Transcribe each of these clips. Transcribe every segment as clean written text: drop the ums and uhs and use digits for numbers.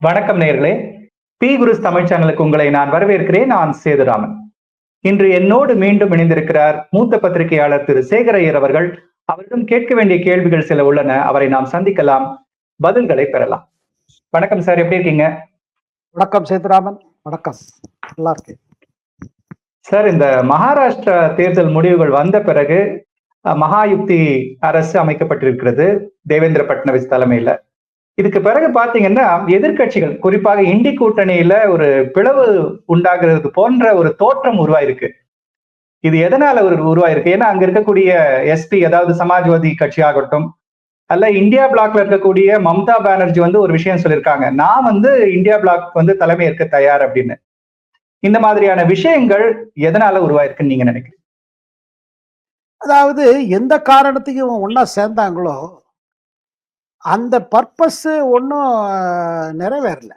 வணக்கம் நேயர்களே. பி குருஸ் தமிழ் சேனலுக்கு உங்களை நான் வரவேற்கிறேன். நான் சேதுராமன். இன்று என்னோடு மீண்டும் இணைந்திருக்கிறார் மூத்த பத்திரிகையாளர் திரு சேகரையர் அவர்கள். அவரிடம் கேட்க வேண்டிய கேள்விகள் சில உள்ளன. அவரை நாம் சந்திக்கலாம், பதில்களை பெறலாம். வணக்கம் சார், எப்படி இருக்கீங்க? வணக்கம் சேதுராமன். வணக்கம், நல்லா இருக்கேன் சார். இந்த மகாராஷ்டிரா தேர்தல் முடிவுகள் வந்த பிறகு மகாயுக்தி அரசு அமைக்கப்பட்டிருக்கிறது தேவேந்திர பட்னவிஸ் தலைமையில. இதுக்கு பிறகு பாத்தீங்கன்னா எதிர்கட்சிகள், குறிப்பாக இண்டி கூட்டணியில ஒரு பிளவு உண்டாகிறது போன்ற ஒரு தோற்றம் உருவாயிருக்கு. இது எதனால உருவாயிருக்கு? ஏன்னா அங்க இருக்கக்கூடிய எஸ்பி, அதாவது சமாஜ்வாதி கட்சி ஆகட்டும், அல்ல இந்தியா பிளாக்ல இருக்கக்கூடிய மம்தா பானர்ஜி ஒரு விஷயம் சொல்லியிருக்காங்க, நான் இந்தியா பிளாக் தலைமை ஏற்க தயார் அப்படின்னு. இந்த மாதிரியான விஷயங்கள் எதனால உருவாயிருக்குன்னு நீங்க நினைக்கிறீங்க? அதாவது எந்த காரணத்துக்கு இவங்க ஒன்னா சேர்ந்தாங்களோ அந்த பர்பஸ் ஒன்றும் நிறைவேறல.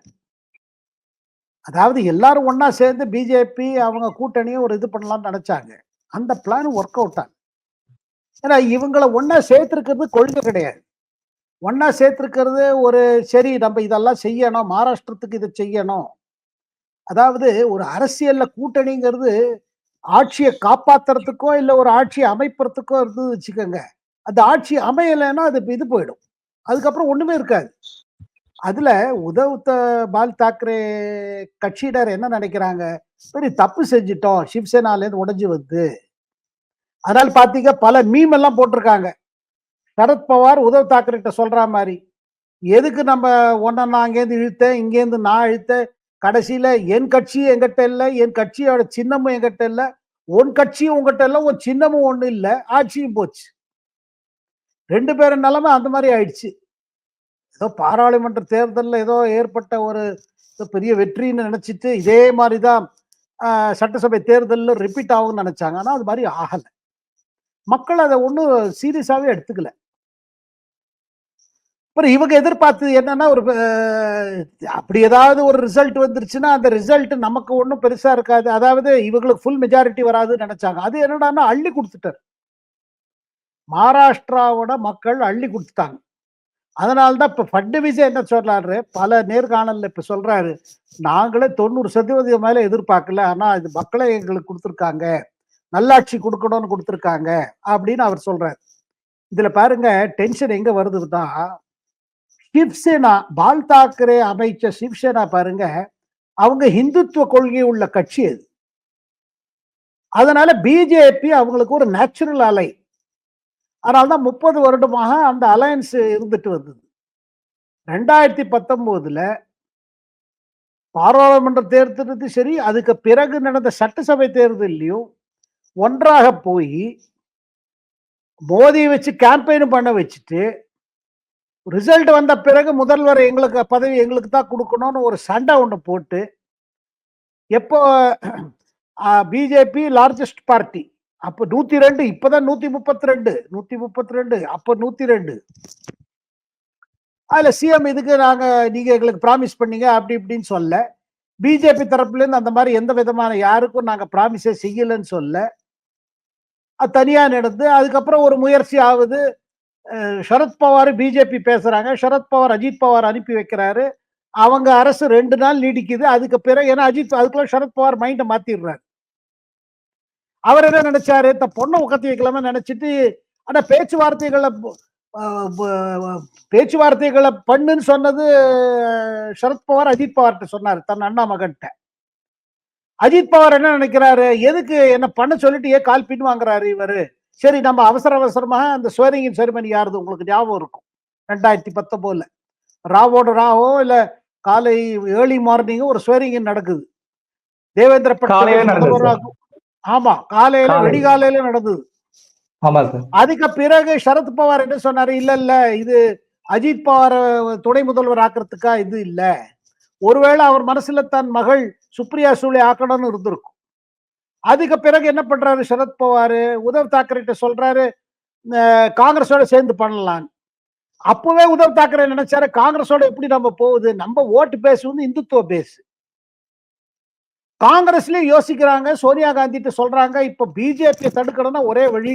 அதாவது எல்லாரும் ஒன்னா சேர்ந்து பிஜேபி அவங்க கூட்டணியை ஒரு இது பண்ணலாம்னு நினைச்சாங்க. அந்த பிளான் ஒர்க் அவுட் ஆகும். ஏன்னா இவங்களை ஒன்னா சேர்த்திருக்கிறது கொள்கை கிடையாது. ஒன்னா சேர்த்திருக்கிறது ஒரு சரி நம்ம இதெல்லாம் செய்யணும், மகாராஷ்டிரத்துக்கு இதை செய்யணும். அதாவது ஒரு அரசியல்ல கூட்டணிங்கிறது ஆட்சியை காப்பாத்துறதுக்கோ இல்லை ஒரு ஆட்சியை அமைப்புறதுக்கோ இருந்து வச்சுக்கோங்க. அந்த ஆட்சி அமையலைன்னா அது இது போயிடும், அதுக்கப்புறம் ஒண்ணுமே இருக்காது. அதுல பால் தாக்கரே கட்சியினர் என்ன நினைக்கிறாங்க, சரி தப்பு செஞ்சிட்டோம், சிவசேனால இருந்து உடைஞ்சு வந்து. அதனால பாத்தீங்க பல மீம் எல்லாம் போட்டிருக்காங்க. சரத்பவார் உத்தவ் தாக்கரே கிட்ட சொல்ற மாதிரி, எதுக்கு நம்ம ஒன்னா நான் அங்கேருந்து இழுத்தேன், இங்கேருந்து நான் இழுத்தேன், கடைசியில என் கட்சி எங்கிட்ட இல்லை, என் கட்சியோட சின்னமும் எங்கிட்ட இல்லை, உன் கட்சியும் உங்ககிட்ட இல்லை, உன் சின்னமும் ஒண்ணு இல்லை, ஆட்சியும் போச்சு. ரெண்டு பேரும் நிலைமை அந்த மாதிரி ஆயிடுச்சு. ஏதோ பாராளுமன்ற தேர்தலில் ஏதோ ஏற்பட்ட ஒரு பெரிய வெற்றின்னு நினைச்சிட்டு இதே மாதிரிதான் சட்டசபை தேர்தலில் ரிப்பீட் ஆகும்னு நினைச்சாங்க. ஆனா அது மாதிரி ஆகல. மக்கள் அதை ஒன்றும் சீரியஸாவே எடுத்துக்கல. அப்புறம் இவங்க எதிர்பார்த்தது என்னன்னா, ஒரு அப்படி ஏதாவது ஒரு ரிசல்ட் வந்துருச்சுன்னா அந்த ரிசல்ட் நமக்கு ஒன்றும் பெருசா இருக்காது, அதாவது இவங்களுக்கு ஃபுல் மெஜாரிட்டி வராதுன்னு நினைச்சாங்க. அது என்னடான்னா அள்ளி கொடுத்துட்டார். மகாராஷ்டிராவோட மக்கள் அள்ளி கொடுத்துட்டாங்க. அதனால்தான் இப்ப பட்னவிஸ் என்ன சொல்றாரு, பல நேர்காணல்ல இப்ப சொல்றாரு, நாங்களே 90% மேல எதிர்பார்க்கல, ஆனா இது மக்களே எங்களுக்கு கொடுத்துருக்காங்க, நல்லாட்சி கொடுக்கணும்னு கொடுத்துருக்காங்க அப்படின்னு அவர் சொல்றாரு. இதுல பாருங்க டென்ஷன் எங்க வருதுதான், சிவசேனா பால் தாக்கரே அமைச்ச சிவசேனா பாருங்க, அவங்க இந்துத்துவ கொள்கை உள்ள கட்சி அது. அதனால பிஜேபி அவங்களுக்கு ஒரு நேச்சுரல் அலை. அதனால்தான் 30 வருடமாக அந்த அலையன்ஸ் இருந்துட்டு வந்தது. 2019 பாராளுமன்ற தேர்தலும் சரி, அதுக்கு பிறகு நடந்த சட்டசபை தேர்தலையும் ஒன்றாக போய் மோதியை வச்சு கேம்பெயின் பண்ண வச்சுட்டு, ரிசல்ட் வந்த பிறகு முதல்வர் எங்களுக்கு பதவி எங்களுக்கு தான் கொடுக்கணும்னு ஒரு சண்டை ஒன்று போட்டு, எப்போ பிஜேபி லார்ஜஸ்ட் பார்ட்டி, அப்ப 102, இப்பதான் 132, அப்ப 102. அதுல சிஎம் இதுக்கு நீங்க எங்களுக்கு ப்ராமிஸ் பண்ணீங்க அப்படி இப்படின்னு சொல்ல, பிஜேபி தரப்புல இருந்து அந்த மாதிரி எந்த விதமான யாருக்கும் நாங்க ப்ராமிஸே செய்யலன்னு சொல்ல, அது தனியா நடந்து அதுக்கப்புறம் ஒரு முயற்சி ஆகுது. சரத்பவார் பிஜேபி பேசுறாங்க, சரத்பவார் அஜித் பவார் அனுப்பி வைக்கிறாரு, அவங்க அரசு 2 நாள் நீடிக்குது. அதுக்கு பிறகு ஏன்னா அஜித் அதுக்குள்ள சரத்பவார் மைண்டை மாத்திடுறாரு. அவர் என்ன நினைச்சாரு, இந்த பொண்ணை உட்காந்து வைக்கலாம நினைச்சிட்டு, ஆனா பேச்சுவார்த்தைகளை பண்ணுன்னு சொன்னது சரத்பவார் அஜித் பவார்கிட்ட சொன்னாரு, தன் அண்ணா மகன்கிட்ட. அஜித் பவார் என்ன நினைக்கிறாரு, எதுக்கு என்ன பண்ண சொல்லிட்டு ஏன் கால் பின் வாங்குறாரு இவரு, சரி நம்ம அவசரமாக அந்த ஸ்வேரிங் செரிமனி யாருது உங்களுக்கு ஞாபகம் இருக்கும், 2019 ராவோட ராவோ இல்ல காலை ஏர்லி மார்னிங் ஒரு ஸ்வேரிங் நடக்குது. தேவேந்திர பட்னாவிஸ், ஆமா காலையில வெடிகாலையில நடந்தது. அதுக்கு பிறகு சரத் பவார் என்ன சொன்னாரு, இல்ல இல்ல இது அஜித் பவார் துணை முதல்வர் ஆக்கிறதுக்கா இது இல்ல, ஒருவேளை அவர் மனசுல தன் மகள் சுப்ரியா சூலே ஆக்கணும்னு இருந்திருக்கும். அதுக்கு பிறகு என்ன பண்றாரு சரத் பவார், உத்தவ் தாக்கரே சொல்றாரு காங்கிரஸோட சேர்ந்து பண்ணலாம். அப்பவே உத்தவ் தாக்கரே நினைச்சாரு, காங்கிரஸோட எப்படி நம்ம போகுது, நம்ம ஓட்டு பேஸ் இந்துத்துவ பேஸ். காங்கிரஸ்லயும் யோசிக்கிறாங்க, சோனியா காந்தி சொல்றாங்க, இப்ப பிஜேபி தடுக்கணும்னா ஒரே வழி,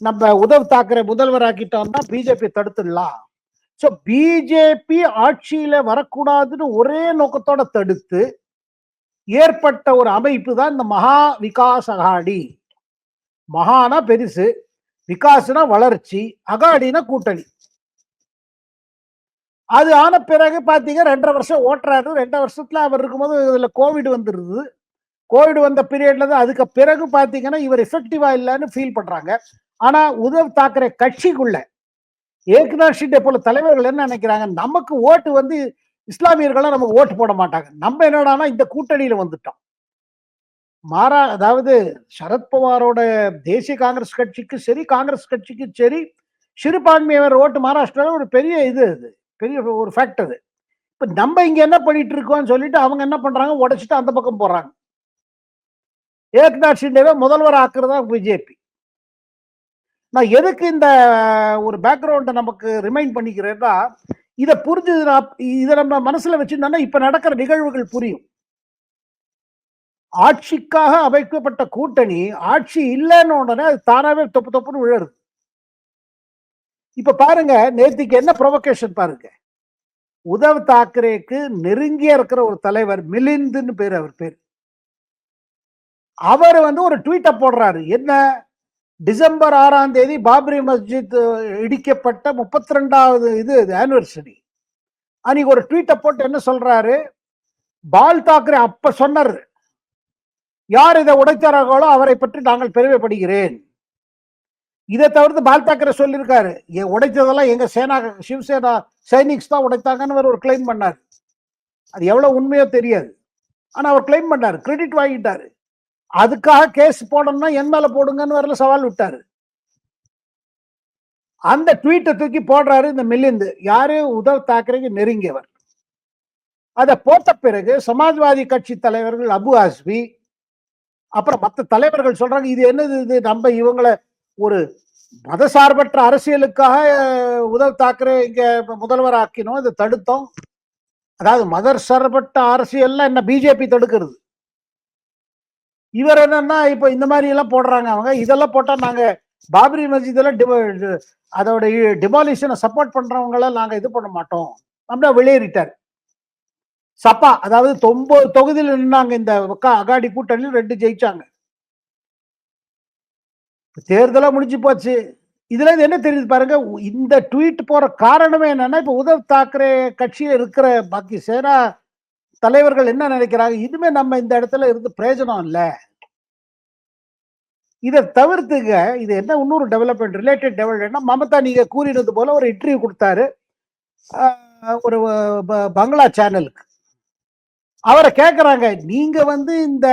நம்ம உத்தவ் தாக்கரே முதல்வர் ஆக்கிட்டோம்னா பிஜேபி தடுத்துடலாம். சோ பிஜேபி ஆட்சியில வரக்கூடாதுன்னு ஒரே நோக்கத்தோட தடுத்து ஏற்பட்ட ஒரு அமைப்பு தான் இந்த மகா விகாஸ் அகாடி. மகானா பெருசு, விகாஸ்னா வளர்ச்சி, அகாடினா கூட்டணி. அது ஆன பிறகு பாத்தீங்க 2.5 வருஷம் ஓட்டுறாரு. 2 வருஷத்துல அவர் இருக்கும்போது இதுல கோவிட் வந்துருது. கோவிட் வந்த பீரியட்ல தான் அதுக்கு பிறகு பாத்தீங்கன்னா இவர் எஃபெக்டிவா இல்லைன்னு ஃபீல் பண்றாங்க. ஆனா உத்தவ் தாக்கரே கட்சிக்குள்ள ஏக்நாத் ஷிண்டே போல தலைவர்கள் என்ன நினைக்கிறாங்க, நமக்கு ஓட்டு வந்து இஸ்லாமியர்கள்லாம் நமக்கு ஓட்டு போட மாட்டாங்க, நம்ம என்னடானா இந்த கூட்டணியில வந்துட்டோம். அதாவது சரத்பவாரோட தேசிய காங்கிரஸ் கட்சிக்கு சரி, காங்கிரஸ் கட்சிக்கு சரி, சிறுபான்மையினர் ஓட்டு மகாராஷ்டிரால ஒரு பெரிய இது, அது பெரிய ஒரு ஃபேக்டர். இப்ப நம்ம இங்க என்ன பண்ணிட்டு இருக்கோம்னு சொல்லிட்டு அவங்க என்ன பண்றாங்க, உடைச்சிட்டு அந்த பக்கம் போறாங்க. ஏக்நாத் ஷிண்டேவை முதல்வர் ஆக்குறதா பிஜேபி. நான் எதுக்கு இந்த ஒரு பேக்ரவுண்ட நமக்கு ரிமைண்ட் பண்ணிக்கிறேன்னா, இதை புரிஞ்சதுன்னா, இதை நம்ம மனசுல வச்சிருந்தோம்னா இப்ப நடக்கிற நிகழ்வுகள் புரியும். ஆட்சிக்காக அமைக்கப்பட்ட கூட்டணி ஆட்சி இல்லைன்னு உடனே அது தானாவே தொப்பு தொப்புன்னு விழுறது. இப்ப பாருங்க, நேத்திக்கு என்ன ப்ரொவோகேஷன் பாருங்க. உத்தவ் தாக்கரேக்கு நெருங்கிய இருக்கிற ஒரு தலைவர் மிலிந்துன்னு பேர், அவர் பேர். அவர் வந்து ஒரு ட்வீட்டை போடுறாரு. என்ன, டிசம்பர் 6ஆம் தேதி பாபரி மஸ்ஜித் இடிக்கப்பட்ட 32வது இது ஆனிவர்சரி. அன்னைக்கு ஒரு ட்வீட்டை போட்டு என்ன சொல்றாரு, பால் தாக்கரே அப்ப சொன்னார், யார் இதை உடைத்தார்களோ அவரை பற்றி நாங்கள் பெருமைப்படுகிறேன். இதை தவிர்த்து பால் தாக்கரே சொல்லியிருக்காரு, உடைத்ததெல்லாம் எங்க சேனா சிவசேனா சைனிக்ஸ் தான் உடைத்தாங்கன்னு ஒரு கிளைம் பண்ணார். அது எவ்வளவு உண்மையோ தெரியாது, ஆனா அவர் கிளைம் பண்ணாரு, கிரெடிட் வாங்கிட்டாரு. அதுக்காக கேஸ் போடணும்னா என் மேல போடுங்கன்னு வரல சவால் விட்டாரு. அந்த ட்வீட்டை தூக்கி போடுறாரு இந்த மிலிந்து. யாரு, உத்தவ் தாக்கரேக்கு நெருங்கியவர். அதை போட்ட பிறகு சமாஜ்வாதி கட்சி தலைவர்கள் அபு ஆஸ்மி, அப்புறம் மற்ற தலைவர்கள் சொல்றாங்க, இது என்னது, இது நம்ம இவங்களை ஒரு மதசார்பற்ற அரசியலுக்காக உத்தவ் தாக்கரே இங்க முதல்வர் ஆக்கினோம், இதை தடுத்தோம். அதாவது மதசார்பற்ற அரசியல் என்ன பிஜேபி தடுக்கிறது. இவர் என்னன்னா இப்ப இந்த மாதிரி எல்லாம் போடுறாங்க அவங்க. இதெல்லாம் போட்டா நாங்க பாபரி மஸ்ஜித் எல்லாம் அதோட டிமாலிஷனை சப்போர்ட் பண்றவங்கள நாங்க இது பண்ண மாட்டோம், அப்படியே வெளியேறிட்டார். சப்பா, அதாவது 9 தொகுதியில் நின்னாங்க இந்த அகாடி கூட்டணியில், 2 ஜெயிச்சாங்க. தேர்தலா முடிஞ்சு போச்சு. இதுல இருந்து என்ன தெரியுது பாருங்க, இந்த ட்வீட் போற காரணமே என்னன்னா, இப்ப உத்தவ் தாக்கரே கட்சியில் இருக்கிற பாக்கி சேனா தலைவர்கள் என்ன நினைக்கிறாங்க, இதுமே நம்ம இந்த இடத்துல இருந்து பிரயோஜனம் இல்ல. இதை தவிர்த்துங்க, இது என்ன இன்னொரு டெவலப்மெண்ட், ரிலேட்டட் டெவலப்மெண்ட், மமதா நீங்க கூறினது போல ஒரு இன்டர்வியூ கொடுத்தாரு ஒரு பங்களா சேனலுக்கு. அவரை கேட்கிறாங்க, நீங்க வந்து இந்த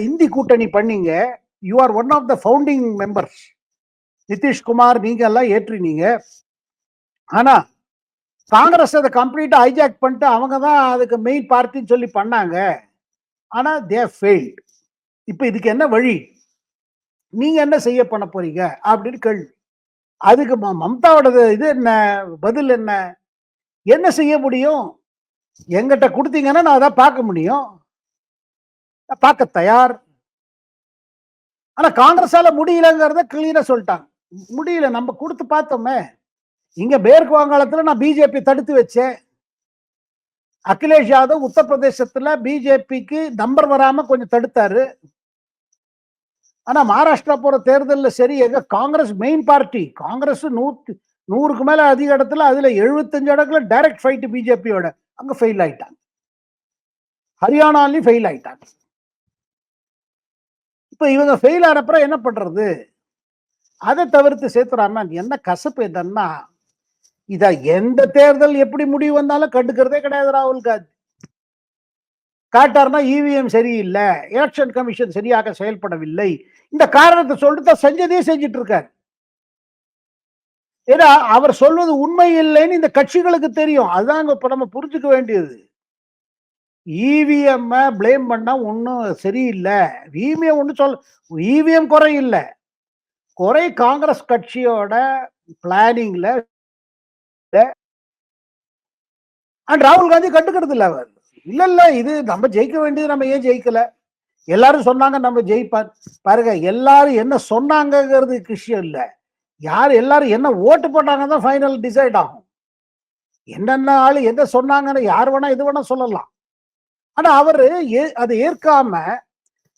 இந்தி கூட்டணி பண்ணீங்க, you are one of the founding members, Nitish Kumar நீங்க எல்லாம் ஏற்றினீங்க, ஆனா காங்கிரஸ் அதை கம்ப்ளீட்டா ஹைஜாக் பண்ணிட்டு அவங்க தான் அதுக்கு மெயின் பார்ட்டின்னு சொல்லி பண்ணாங்க, ஆனா தே ஃபெயில்ட். இப்ப இதுக்கு என்ன வழி, நீங்க என்ன செய்ய பண்ண போறீங்க அப்படின்னு கேள்வி. அதுக்கு மம்தாவோட இது என்ன, பதில் என்ன, என்ன செய்ய முடியும், எங்கிட்ட கொடுத்தீங்கன்னா நான் அதான் பார்க்க முடியும், பார்க்க தயார். ஆனா காங்கிரஸால முடியலங்கிறத கிளீனா சொல்லிட்டாங்க, முடியல, நம்ம கொடுத்து பார்த்தோமே. இங்க மேற்கு வங்காளத்துல நான் பிஜேபி தடுத்து வச்சேன், அகிலேஷ் யாதவ் உத்தரப்பிரதேசத்துல பிஜேபிக்கு நம்பர் வராம கொஞ்சம் தடுத்தாரு. ஆனா மகாராஷ்டிரா போற தேர்தலில் சரி, எங்க காங்கிரஸ் மெயின் பார்ட்டி, காங்கிரஸ் 100க்கு மேல அதிக இடத்துல, அதுல 75 இடத்துல டைரக்ட் ஃபைட் பிஜேபியோட, அங்க ஃபெயில் ஆயிட்டாங்க. ஹரியானாலையும் ஃபெயில் ஆயிட்டாங்க. இப்ப இவங்க ஃபெயில் ஆனப்புறம் என்ன பண்றது, அதை தவிர்த்து சேத்துராமன் என்ன கசப்பு என்னன்னா, இத எந்த தேர்தல் எப்படி முடிவு வந்தாலும் கண்டுக்கிறதே கிடையாது ராகுல் காந்தி. காட்டார்னா இவிஎம் சரியில்லை, எலெக்ஷன் கமிஷன் சரியாக செயல்படவில்லை, இந்த காரணத்தை சொல்லிட்டு செஞ்சதே செஞ்சிட்டு இருக்காரு. ஏன்னா அவர் சொல்வது உண்மை இல்லைன்னு இந்த கட்சிகளுக்கு தெரியும். அதுதான் இப்ப நம்ம புரிஞ்சுக்க வேண்டியது. இவிஎம் பிளேம் பண்ணா ஒன்னும் சரியில்லை, இவிஎம் ஒன்னும் இவிஎம் குறை இல்லை, குறை காங்கிரஸ் கட்சியோட பிளானிங்ல. ராகுல் காந்தி கண்டுக்கிறது இல்லை. அவர் இல்ல இது நம்ம ஜெயிக்க வேண்டியது, நம்ம ஏன் ஜெயிக்கல, எல்லாரும் சொன்னாங்க நம்ம ஜெயிப்பார். பாருங்க, எல்லாரும் என்ன சொன்னாங்கிறது விஷயம் இல்ல, யார் எல்லாரும் என்ன ஓட்டு போட்டாங்க தான் ஃபைனல் டிசைட் ஆகும். என்னென்ன ஆளு என்ன சொன்னாங்கன்னு யார் வேணா இது வேணா சொல்லலாம். ஆனா அவரு அதை ஏற்காம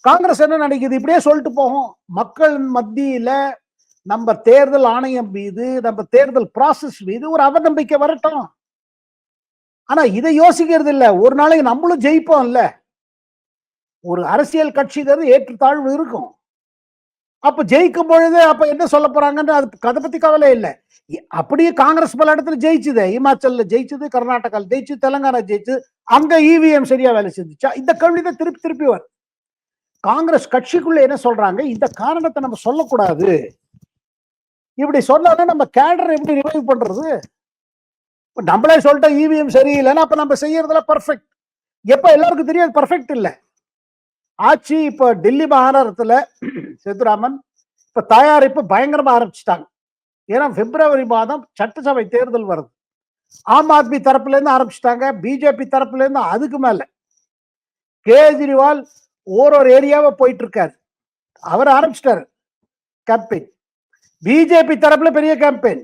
காங்கிரஸ் என்ன நினைக்குது, இப்படியே சொல்லிட்டு போகும். மக்கள் மத்தியில நம்ம தேர்தல் ஆணையம் மீது, நம்ம தேர்தல் ப்ராசஸ் மீது ஒரு அவநம்பிக்கை வரட்டும். ஆனா இதை யோசிக்கிறது இல்ல. ஒரு நாளைக்கு நம்மளும் ஜெயிப்போம் இல்ல. ஒரு அரசியல் கட்சிங்கிறது ஏற்றத்தாழ்வு இருக்கும். அப்ப ஜெயிக்கும் பொழுது அப்ப என்ன சொல்ல போறாங்கன்னு அதை பத்தி கவலை இல்லை. அப்படியே காங்கிரஸ் பல இடத்துல ஜெயிச்சுது. இமாச்சல்ல ஜெயிச்சது, கர்நாடகால ஜெயிச்சு, தெலுங்கானா ஜெயிச்சு. அங்க இவிஎம் சரியா வேலை செஞ்சுச்சா? இந்த கேள்விதான் திருப்பி திருப்பி வரும். காங்கிரஸ் கட்சிக்குள்ள என்ன சொல்றாங்க, இந்த காரணத்தை நம்ம சொல்லக்கூடாது. இப்படி சொன்னாலும் நம்ம கேடர் எப்படி ரிவைவ் பண்றது? நம்மளே சொல்லிட்டோம் இவிஎம் சரியில்லைன்னா அப்ப நம்ம செய்யறதுல பர்ஃபெக்ட். எப்ப எல்லாருக்கும் தெரியாது பர்ஃபெக்ட் இல்ல. ஆட்சி இப்ப டெல்லி மாகாணத்துல சேதுராமன் இப்ப தயாரிப்பு பயங்கரமா ஆரம்பிச்சுட்டாங்க. ஏன்னா பிப்ரவரி மாதம் சட்டசபை தேர்தல் வருது. ஆம் ஆத்மி தரப்புல இருந்து ஆரம்பிச்சுட்டாங்க, பிஜேபி தரப்புல இருந்து அதுக்கு மேல கேஜ்ரிவால் ஒரு ஏரியாவை போயிட்டு இருக்காரு. அவர் ஆரம்பிச்சிட்டாரு கேம்பெயின். பிஜேபி தரப்புல பெரிய கேம்பெயின்.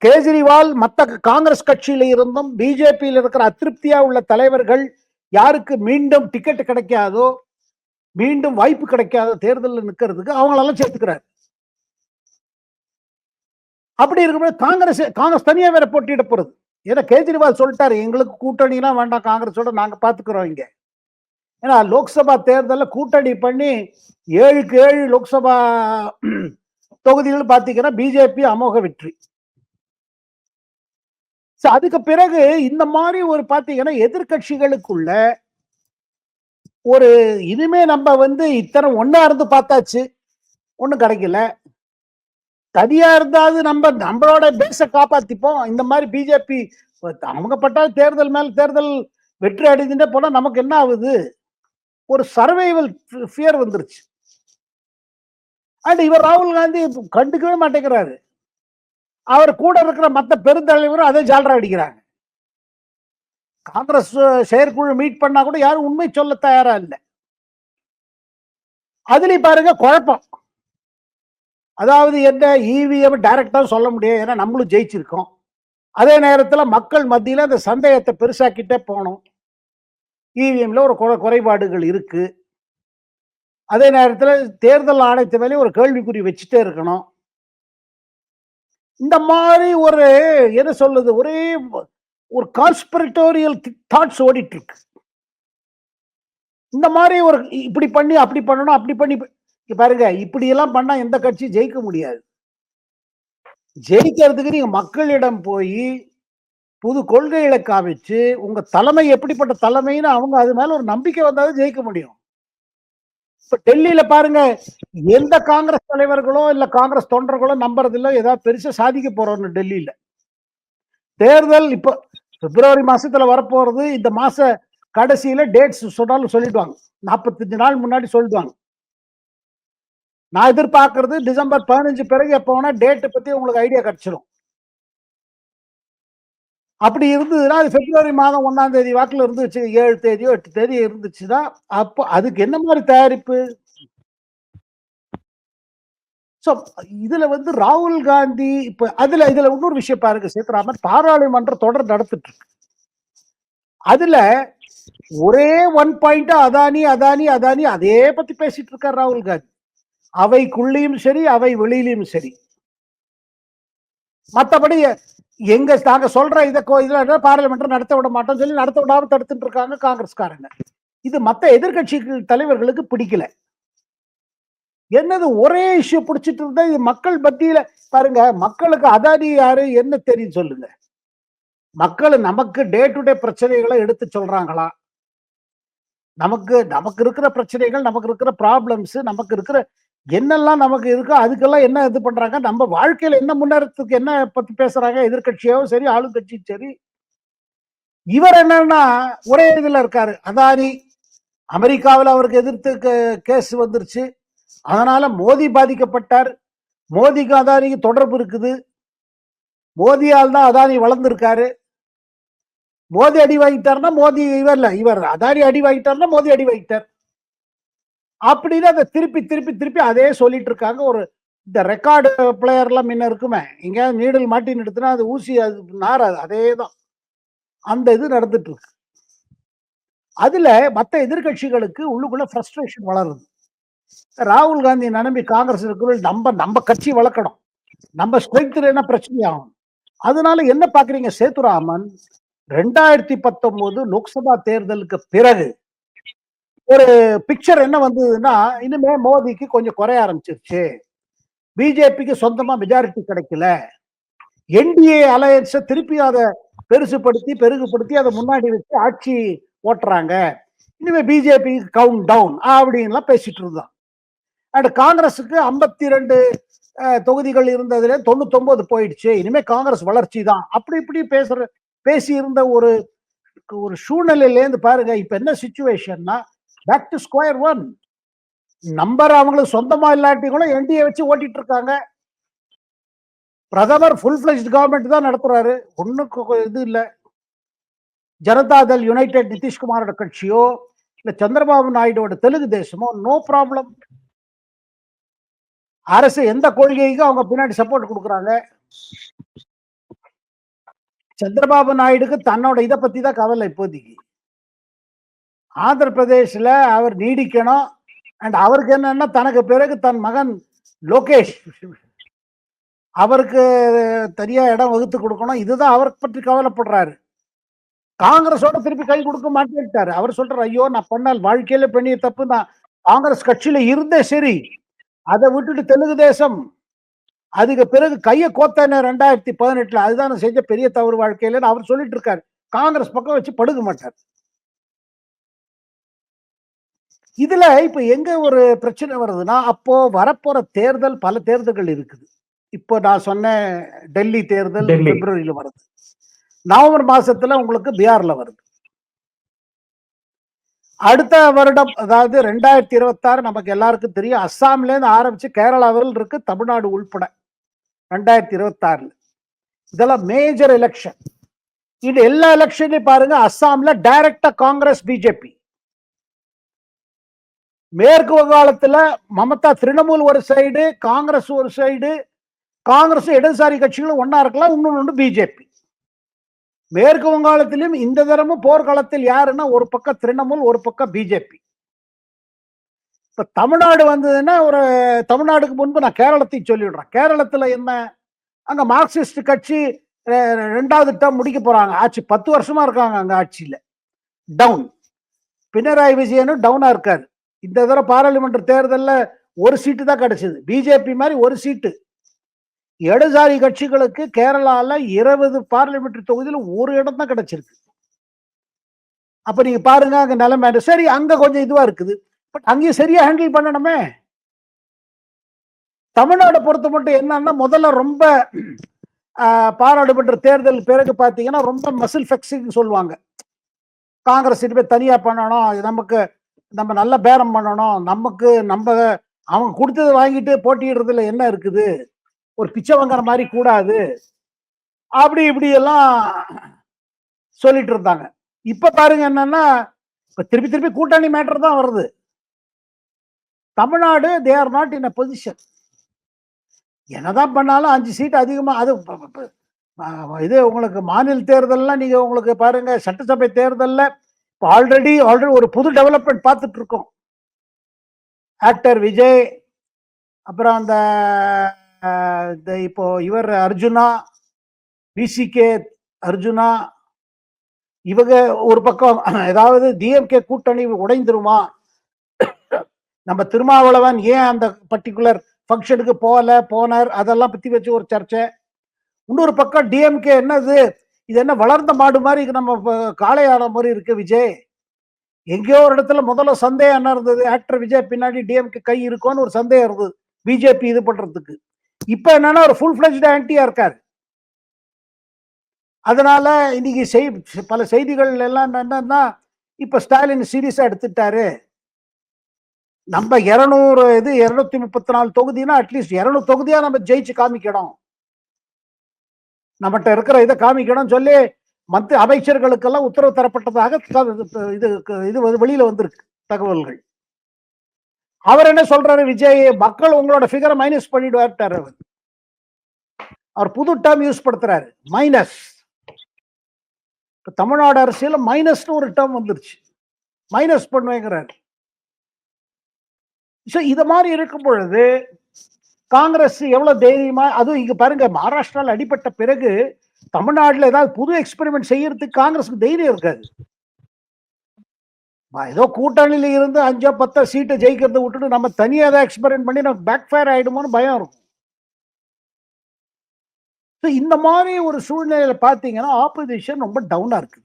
கேஜ்ரிவால் மற்ற காங்கிரஸ் கட்சியில இருந்தும் பிஜேபியில் இருக்கிற அதிருப்தியா உள்ள தலைவர்கள் யாருக்கு மீண்டும் டிக்கெட் கிடைக்காதோ, மீண்டும் வாய்ப்பு கிடைக்காத தேர்தலில் நிற்கிறதுக்கு அவங்களெல்லாம் சேர்த்துக்கிறார். அப்படி இருக்கும்போது காங்கிரஸ் தனியா வேற போட்டியிட போறது. ஏன்னா கேஜ்ரிவால் சொல்லிட்டாரு, எங்களுக்கு கூட்டணிலாம் வேண்டாம், காங்கிரஸோட நாங்க பாத்துக்கிறோம் இங்க. ஏன்னா லோக்சபா தேர்தலில் கூட்டணி பண்ணி 7க்கு 7 லோக்சபா தொகுதிகள் பாத்தீங்கன்னா பிஜேபி அமோக வெற்றி. அதுக்கு பிறகு இந்த மாதிரி ஒரு பாத்தீங்கன்னா எதிர்கட்சிகளுக்குள்ள ஒரு இனிமே நம்ம இத்தனை ஒன்னா இருந்து பார்த்தாச்சு, ஒண்ணும் கிடைக்கல. தனியா இருந்தாது நம்மளோட பேஸ காப்பாத்திப்போம். இந்த மாதிரி பிஜேபி அவங்க பட்டால் தேர்தல் மேல தேர்தல் வெற்றி அடைந்துட்டே போனா நமக்கு என்ன ஆகுது? ஒரு சர்வைவல் ஃபியர் வந்துருச்சு. அண்ட் இவர் ராகுல் காந்தி கண்டுக்கவே மாட்டேங்கிறாரு. அவர் கூட இருக்கிற மற்ற பெருந்தலைவரும் அதே ஜாலரா அடிக்கிறாங்க. காங்கிரஸ் செயற்குழு மீட் பண்ணா கூட யாரும் உண்மை சொல்ல தயாரா இல்லை. அதுலயும் பாருங்க குழப்பம். அதாவது என்ன, இவிஎம் டைரக்டா சொல்ல முடியாது, ஏன்னா நம்மளும் ஜெயிச்சிருக்கோம். அதே நேரத்தில் மக்கள் மத்தியில் அந்த சந்தேகத்தை பெருசாக்கிட்டே போனோம். இவிஎம்ல ஒரு குறைபாடுகள் இருக்கு. அதே நேரத்தில் தேர்தல் ஆணையத்து மேலே ஒரு கேள்விக்குறி வச்சுட்டே இருக்கணும். இந்த மாதிரி ஒரு என்ன சொல்லுது, ஒரே ஒரு கான்ஸ்பிரட்டோரியல் தாட்ஸ் ஓடிட்டு இருக்கு. இந்த மாதிரி ஒரு இப்படி பண்ணி அப்படி பண்ணணும், அப்படி பண்ணி பாருங்க, இப்படி எல்லாம் பண்ணா எந்த கட்சி ஜெயிக்க முடியாது. ஜெயிக்கிறதுக்கு நீங்க மக்களிடம் போய் புது கொள்கைகளை காமிச்சு உங்க தலைமை எப்படிப்பட்ட தலைமைன்னு அவங்க அது மேல ஒரு நம்பிக்கை வந்தாலும் ஜெயிக்க முடியும். இப்ப டெல்லியில பாருங்க, எந்த காங்கிரஸ் தலைவர்களோ இல்ல காங்கிரஸ் தொண்டர்களோ நம்புறது இல்ல ஏதாவது பெருசா சாதிக்க போறோம்னு. டெல்லியில தேர்தல் இப்ப பிப்ரவரி மாசத்துல வரப்போறது. இந்த மாச கடைசியில டேட்ஸ் சொன்னாலும் சொல்லிடுவாங்க. 45 நாள் முன்னாடி சொல்லிடுவாங்க. நான் எதிர்பார்க்கறது டிசம்பர் 15 பிறகு எப்ப வேணா டேட் பத்தி உங்களுக்கு ஐடியா கிடைச்சிடும். அப்படி இருந்ததுன்னா அது பிப்ரவரி மாதம் 1ஆம் தேதி வாக்குல இருந்துச்சு, 7 தேதியோ 8 தேதி இருந்துச்சுன்னா அப்போ அதுக்கு என்ன மாதிரி தயாரிப்பு? இதுல ராகுல் காந்தி இப்ப இதுல இன்னொரு விஷயம் பாருங்க சேத்ராமன், பாராளுமன்ற தொடர் நடத்திட்டு இருக்கு. அதுல ஒரே ஒன் பாயிண்டா அதானி அதானி அதானி அதே பத்தி பேசிட்டு இருக்காரு ராகுல் காந்தி. அவைக்குள்ளேயும் சரி அவை வெளியிலையும் சரி. மற்றபடி எங்க நாங்க சொல்ற இதுல பாராளுமன்றம் நடத்த விட மாட்டோம் சொல்லி நடத்த விடாம தடுத்துட்டு இருக்காங்க காங்கிரஸ்காரங்க. இது மற்ற எதிர்கட்சி தலைவர்களுக்கு பிடிக்கல. என்னது ஒரே இஷ்யூ பிடிச்சிட்டு இருந்தா இது மக்கள் மத்தியில பாருங்க, மக்களுக்கு அதானி யாரு என்ன தெரியும் சொல்லுங்க. மக்கள் நமக்கு டே டு டே பிரச்சனைகளை எடுத்து சொல்றாங்களா? நமக்கு இருக்கிற பிரச்சனைகள், நமக்கு இருக்கிற ப்ராப்ளம்ஸ், நமக்கு இருக்கிற என்னெல்லாம் நமக்கு இருக்கோ அதுக்கெல்லாம் என்ன இது பண்றாங்க, நம்ம வாழ்க்கையில என்ன முன்னேறத்துக்கு என்ன பத்தி பேசுறாங்க எதிர்கட்சியாவும் சரி ஆளுங்கட்சியும் சரி. இவர் என்னன்னா ஒரே இதுல இருக்காரு. அதானி அமெரிக்காவில் அவருக்கு எதிர்த்து கேஸ் வந்துருச்சு, அதனால மோடி பாதிக்கப்பட்டார். மோடிக்கு அதானிக்கு தொடர்பு இருக்குது. மோடியால் தான் அதானி வளர்ந்திருக்காரு. மோடி அடி வாங்கிட்டார்னா மோடி இவர் அதானி அடி வாங்கிட்டார்னா மோடி அடி வாங்கிட்டார் அப்படின்னு அதை திருப்பி திருப்பி திருப்பி அதே சொல்லிட்டு இருக்காங்க. ஒரு இந்த ரெக்கார்டு பிளேயர்லாம் முன்ன இருக்குமே, எங்கேயாவது நீடில் மாட்டின்னு எடுத்துனா அது ஊசி அது நாராது. அதேதான். அந்த இது நடந்துட்டு இருக்கு. அதுல மத்த எதிர்க்கட்சிகளுக்கு உள்ளுக்குள்ள ஃப்ரஸ்ட்ரேஷன் வளருது. ராகுல் காந்தி நம்பி காங்கிரஸ் இருக்கிற நம்ம கட்சி வளர்க்கணும். நம்ம ஸ்ட்ரென்த் இல்லைன்னா பிரச்சனையாகும். அதனால என்ன பாக்குறீங்க சேதுராமன் 2019 லோக்சபா தேர்தலுக்கு பிறகு ஒரு பிக்சர் என்ன வந்ததுன்னா, இனிமே மோடிக்கு கொஞ்சம் குறைய ஆரம்பிச்சிருச்சு. பிஜேபிக்கு சொந்தமா மெஜாரிட்டி கிடைக்கல. என்டிஏ அலையன்ஸ திருப்பி அத பெருகுபடுத்தி அதை முன்னாடி வச்சு ஆட்சி ஓட்டுறாங்க. இனிமே பிஜேபி கவுண்ட் டவுன் அப்படின்லாம் பேசிட்டு இருந்தான். அண்ட் காங்கிரஸுக்கு 52 தொகுதிகள் இருந்ததுல 99 போயிடுச்சு. இனிமே காங்கிரஸ் வளர்ச்சி தான். அப்படி இப்படி பேசி இருந்த ஒரு ஒரு சூழ்நிலையிலேருந்து பாருங்க, இப்ப என்ன சிச்சுவேஷன்னா back to square one. Number அவங்களுக்கு சொந்தமா இல்லாட்டி கூட என்டிஏ வச்சு ஓட்டிட்டு இருக்காங்க. பிரதமர் ஃபுல் ஃபிளெஜ்ட் கவர்மெண்ட் தான் நடத்துறாரு. ஒண்ணுக்கு இது இல்ல. ஜனதாதள் யுனைடெட் நிதிஷ்குமாரோட கட்சியோ இல்ல சந்திரபாபு நாயுடுவோட தெலுங்கு தேசமோ நோ ப்ராப்ளம். அரசு எந்த கொள்கைக்கும் அவங்க பின்னாடி சப்போர்ட் கொடுக்குறாங்க. சந்திரபாபு நாயுடுக்கு தன்னோட இதை பத்தி தான் கவலை இப்போதைக்கு. ஆந்திர பிரதேஷ்ல அவர் நீடிக்கணும். அண்ட் அவருக்கு என்னன்னா தனக்கு பிறகு தன் மகன் லோகேஷ் அவருக்கு தனியா இடம் வகுத்து கொடுக்கணும். இதுதான் அவரை பற்றி கவலைப்படுறாரு. காங்கிரஸோட திருப்பி கை கொடுக்க மாட்டேன்ட்டாரு. அவர் சொல்றாரு, ஐயோ நான் பண்ணால் வாழ்க்கையில பெரிய தப்பு, நான் காங்கிரஸ் கட்சியில இருந்தே சரி, அதை விட்டுட்டு தெலுங்கு தேசம் அதுக்கு பிறகு கையை கோத்தானே 2018 அதுதான் செஞ்ச பெரிய தவறு வாழ்க்கையில அவர் சொல்லிட்டு இருக்காரு. காங்கிரஸ் பக்கம் வச்சு படுக மாட்டார். இதுல இப்ப எங்க ஒரு பிரச்சனை வருதுன்னா, அப்போ வரப்போற தேர்தல் பல தேர்தல்கள் இருக்குது. இப்போ நான் சொன்ன டெல்லி தேர்தல் பிப்ரவரியில வருது. நவம்பர் மாசத்துல உங்களுக்கு பீகார்ல வருது. அடுத்த வருடம் அதாவது 2026 நமக்கு எல்லாருக்கும் தெரியும். அஸ்ஸாம்ல இருந்து ஆரம்பிச்சு கேரளாவில் இருக்கு, தமிழ்நாடு உள்பட 2026. இதெல்லாம் மேஜர் எலெக்ஷன். இது எல்லா எலெக்ஷன்லயும் பாருங்க, அஸ்ஸாம்ல டைரக்டா காங்கிரஸ் பிஜேபி. மேற்கு வங்காளத்துல மமதா திரிணாமுல் ஒரு சைடு, காங்கிரஸ் ஒரு சைடு. காங்கிரஸ் இடதுசாரி கட்சிகளும் ஒன்னா இருக்கலாம், இன்னொன்னு பிஜேபி. மேற்கு வங்காளத்திலும் இந்த தரமும் போர்க்களத்தில் யாருன்னா ஒரு பக்கம் திரிணாமுல், ஒரு பக்கம் பிஜேபி. இப்ப தமிழ்நாடு வந்ததுன்னா, ஒரு தமிழ்நாடுக்கு முன்பு நான் கேரளத்தை சொல்லிடுறேன். கேரளத்துல என்ன, அங்க மார்க்சிஸ்ட் கட்சி 2வது டேர்ம் முடிக்க போறாங்க. ஆட்சி 10 வருஷமா இருக்காங்க அங்க ஆட்சியில. டவுன். பினராயி விஜயனும் டவுனா இருக்காரு. இந்த தடவை பாராளுமன்ற தேர்தலில் ஒரு சீட்டு தான் கிடைச்சது. பிஜேபி மாதிரி ஒரு சீட்டு. இடதுசாரி கட்சிகளுக்கு கேரளால 20 பார்லிமெண்ட் தொகுதியில் ஒரு இடம் தான் கிடைச்சிருக்கு. அப்ப நீங்க பாருங்க அங்க நிலைமை. சரி, அங்க கொஞ்சம் இதுவா இருக்குது. பட் அங்கேயும் சரியா ஹேண்டில் பண்ணணுமே. தமிழ்நாடு பொறுத்த மட்டும் என்னன்னா, முதல்ல ரொம்ப பாராளுமன்ற தேர்தல் பிறகு பாத்தீங்கன்னா ரொம்ப மசில் ஃபிக்சிங் சொல்லுவாங்க. காங்கிரஸ் இனிமே தனியா பண்ணணும், நமக்கு நம்ம நல்ல பேரம் பண்ணணும், நமக்கு நம்ம அவங்க கொடுத்தது வாங்கிட்டு போட்டியிடுறதுல என்ன இருக்குது, ஒரு பிச்சை வாங்குற மாதிரி கூடாது, அப்படி இப்படி எல்லாம் சொல்லிட்டு இருந்தாங்க. இப்ப பாருங்க என்னன்னா, இப்ப திருப்பி கூட்டணி மேட்டர் தான் வருது. Tamil Nadu they are not in a position. என்னதான் பண்ணாலும் 5 சீட் அதிகமா. அது இது உங்களுக்கு மாநில தேர்தல்லாம் நீங்க உங்களுக்கு பாருங்க, சட்டசபை தேர்தல்ல ஆல்ரெடி ஒரு புது டெவலப்மெண்ட் பார்த்துட்டு இருக்கோம். ஆக்டர் விஜய், அப்புறம் அந்த இப்போ இவர் அர்ஜுனா, பிசிகே அர்ஜுனா, இவங்க ஒரு பக்கம் ஏதாவது டிஎம்கே கூட்டணி உடைந்துருமா, நம்ம திருமாவளவன் ஏன் அந்த பர்டிகுலர் ஃபங்க்ஷனுக்கு போனார், அதெல்லாம் பத்தி வச்சு ஒரு சர்ச்சை. இன்னொரு பக்கம் டிஎம்கே என்னது, இது என்ன வளர்ந்த மாடு மாதிரி நம்ம காளையாட மாதிரி இருக்கு விஜய். எங்கேயோ ஒரு இடத்துல முதல்ல சந்தேகம் என்ன இருந்தது, ஆக்டர் விஜய் பின்னாடி டிஎம்கே கை இருக்கும்னு ஒரு சந்தேகம் இருந்தது பிஜேபி இது பண்றதுக்கு. இப்ப என்னன்னா ஒரு ஃபுல் ஃபிளெஜ்ட் ஆன்டியா இருக்காரு. அதனால இன்னைக்கு பல செய்திகள் எல்லாம் என்னன்னா, இப்ப ஸ்டாலின் சீரியஸா எடுத்துட்டாரு. நம்ம 234 தொகுதினா அட்லீஸ்ட் 200 தொகுதியா நம்ம ஜெயிச்சு காமிக்கணும், நம்மகிட்ட இருக்கிற இதை காமிக்கணும் சொல்லி மத்திய அமைச்சர்களுக்கெல்லாம் உத்தரவு தரப்பட்டதாக இது வெளியில வந்திருக்கு தகவல்கள். அவர் என்ன சொல்றாரு, விஜய் மக்கள் உங்களோட ஃபிகரை மைனஸ் பண்ணிடுவார். அவர் புது டேர்ம் யூஸ் படுத்துறாரு, மைனஸ். தமிழ்நாடு அரசியல் மைனஸ்னு ஒரு டேர்ம் வந்துருச்சு, மைனஸ் பண்ணுவேங்கிறாரு. இத மாதிரி இருக்கும் பொழுது காங்கிரஸ் எவ்வளவு தைரியமா, அதுவும் இங்க பாருங்க, மகாராஷ்டிரால அடிபட்ட பிறகு தமிழ்நாட்டுல ஏதாவது புது எக்ஸ்பெரிமெண்ட் செய்யறதுக்கு காங்கிரஸுக்கு தைரியம் இருக்காது. ஏதோ கூட்டணியில இருந்து 5-10 சீட்டை ஜெயிக்கிறத விட்டுட்டு நம்ம தனியா ஏதாவது எக்ஸ்பெரிமெண்ட் பண்ணி நமக்கு பேக் ஃபயர் ஆயிடுமோன்னு பயம் இருக்கும். இந்த மாதிரி ஒரு சூழ்நிலையில பாத்தீங்கன்னா ஆப்போசிஷன் ரொம்ப டவுனா இருக்கு.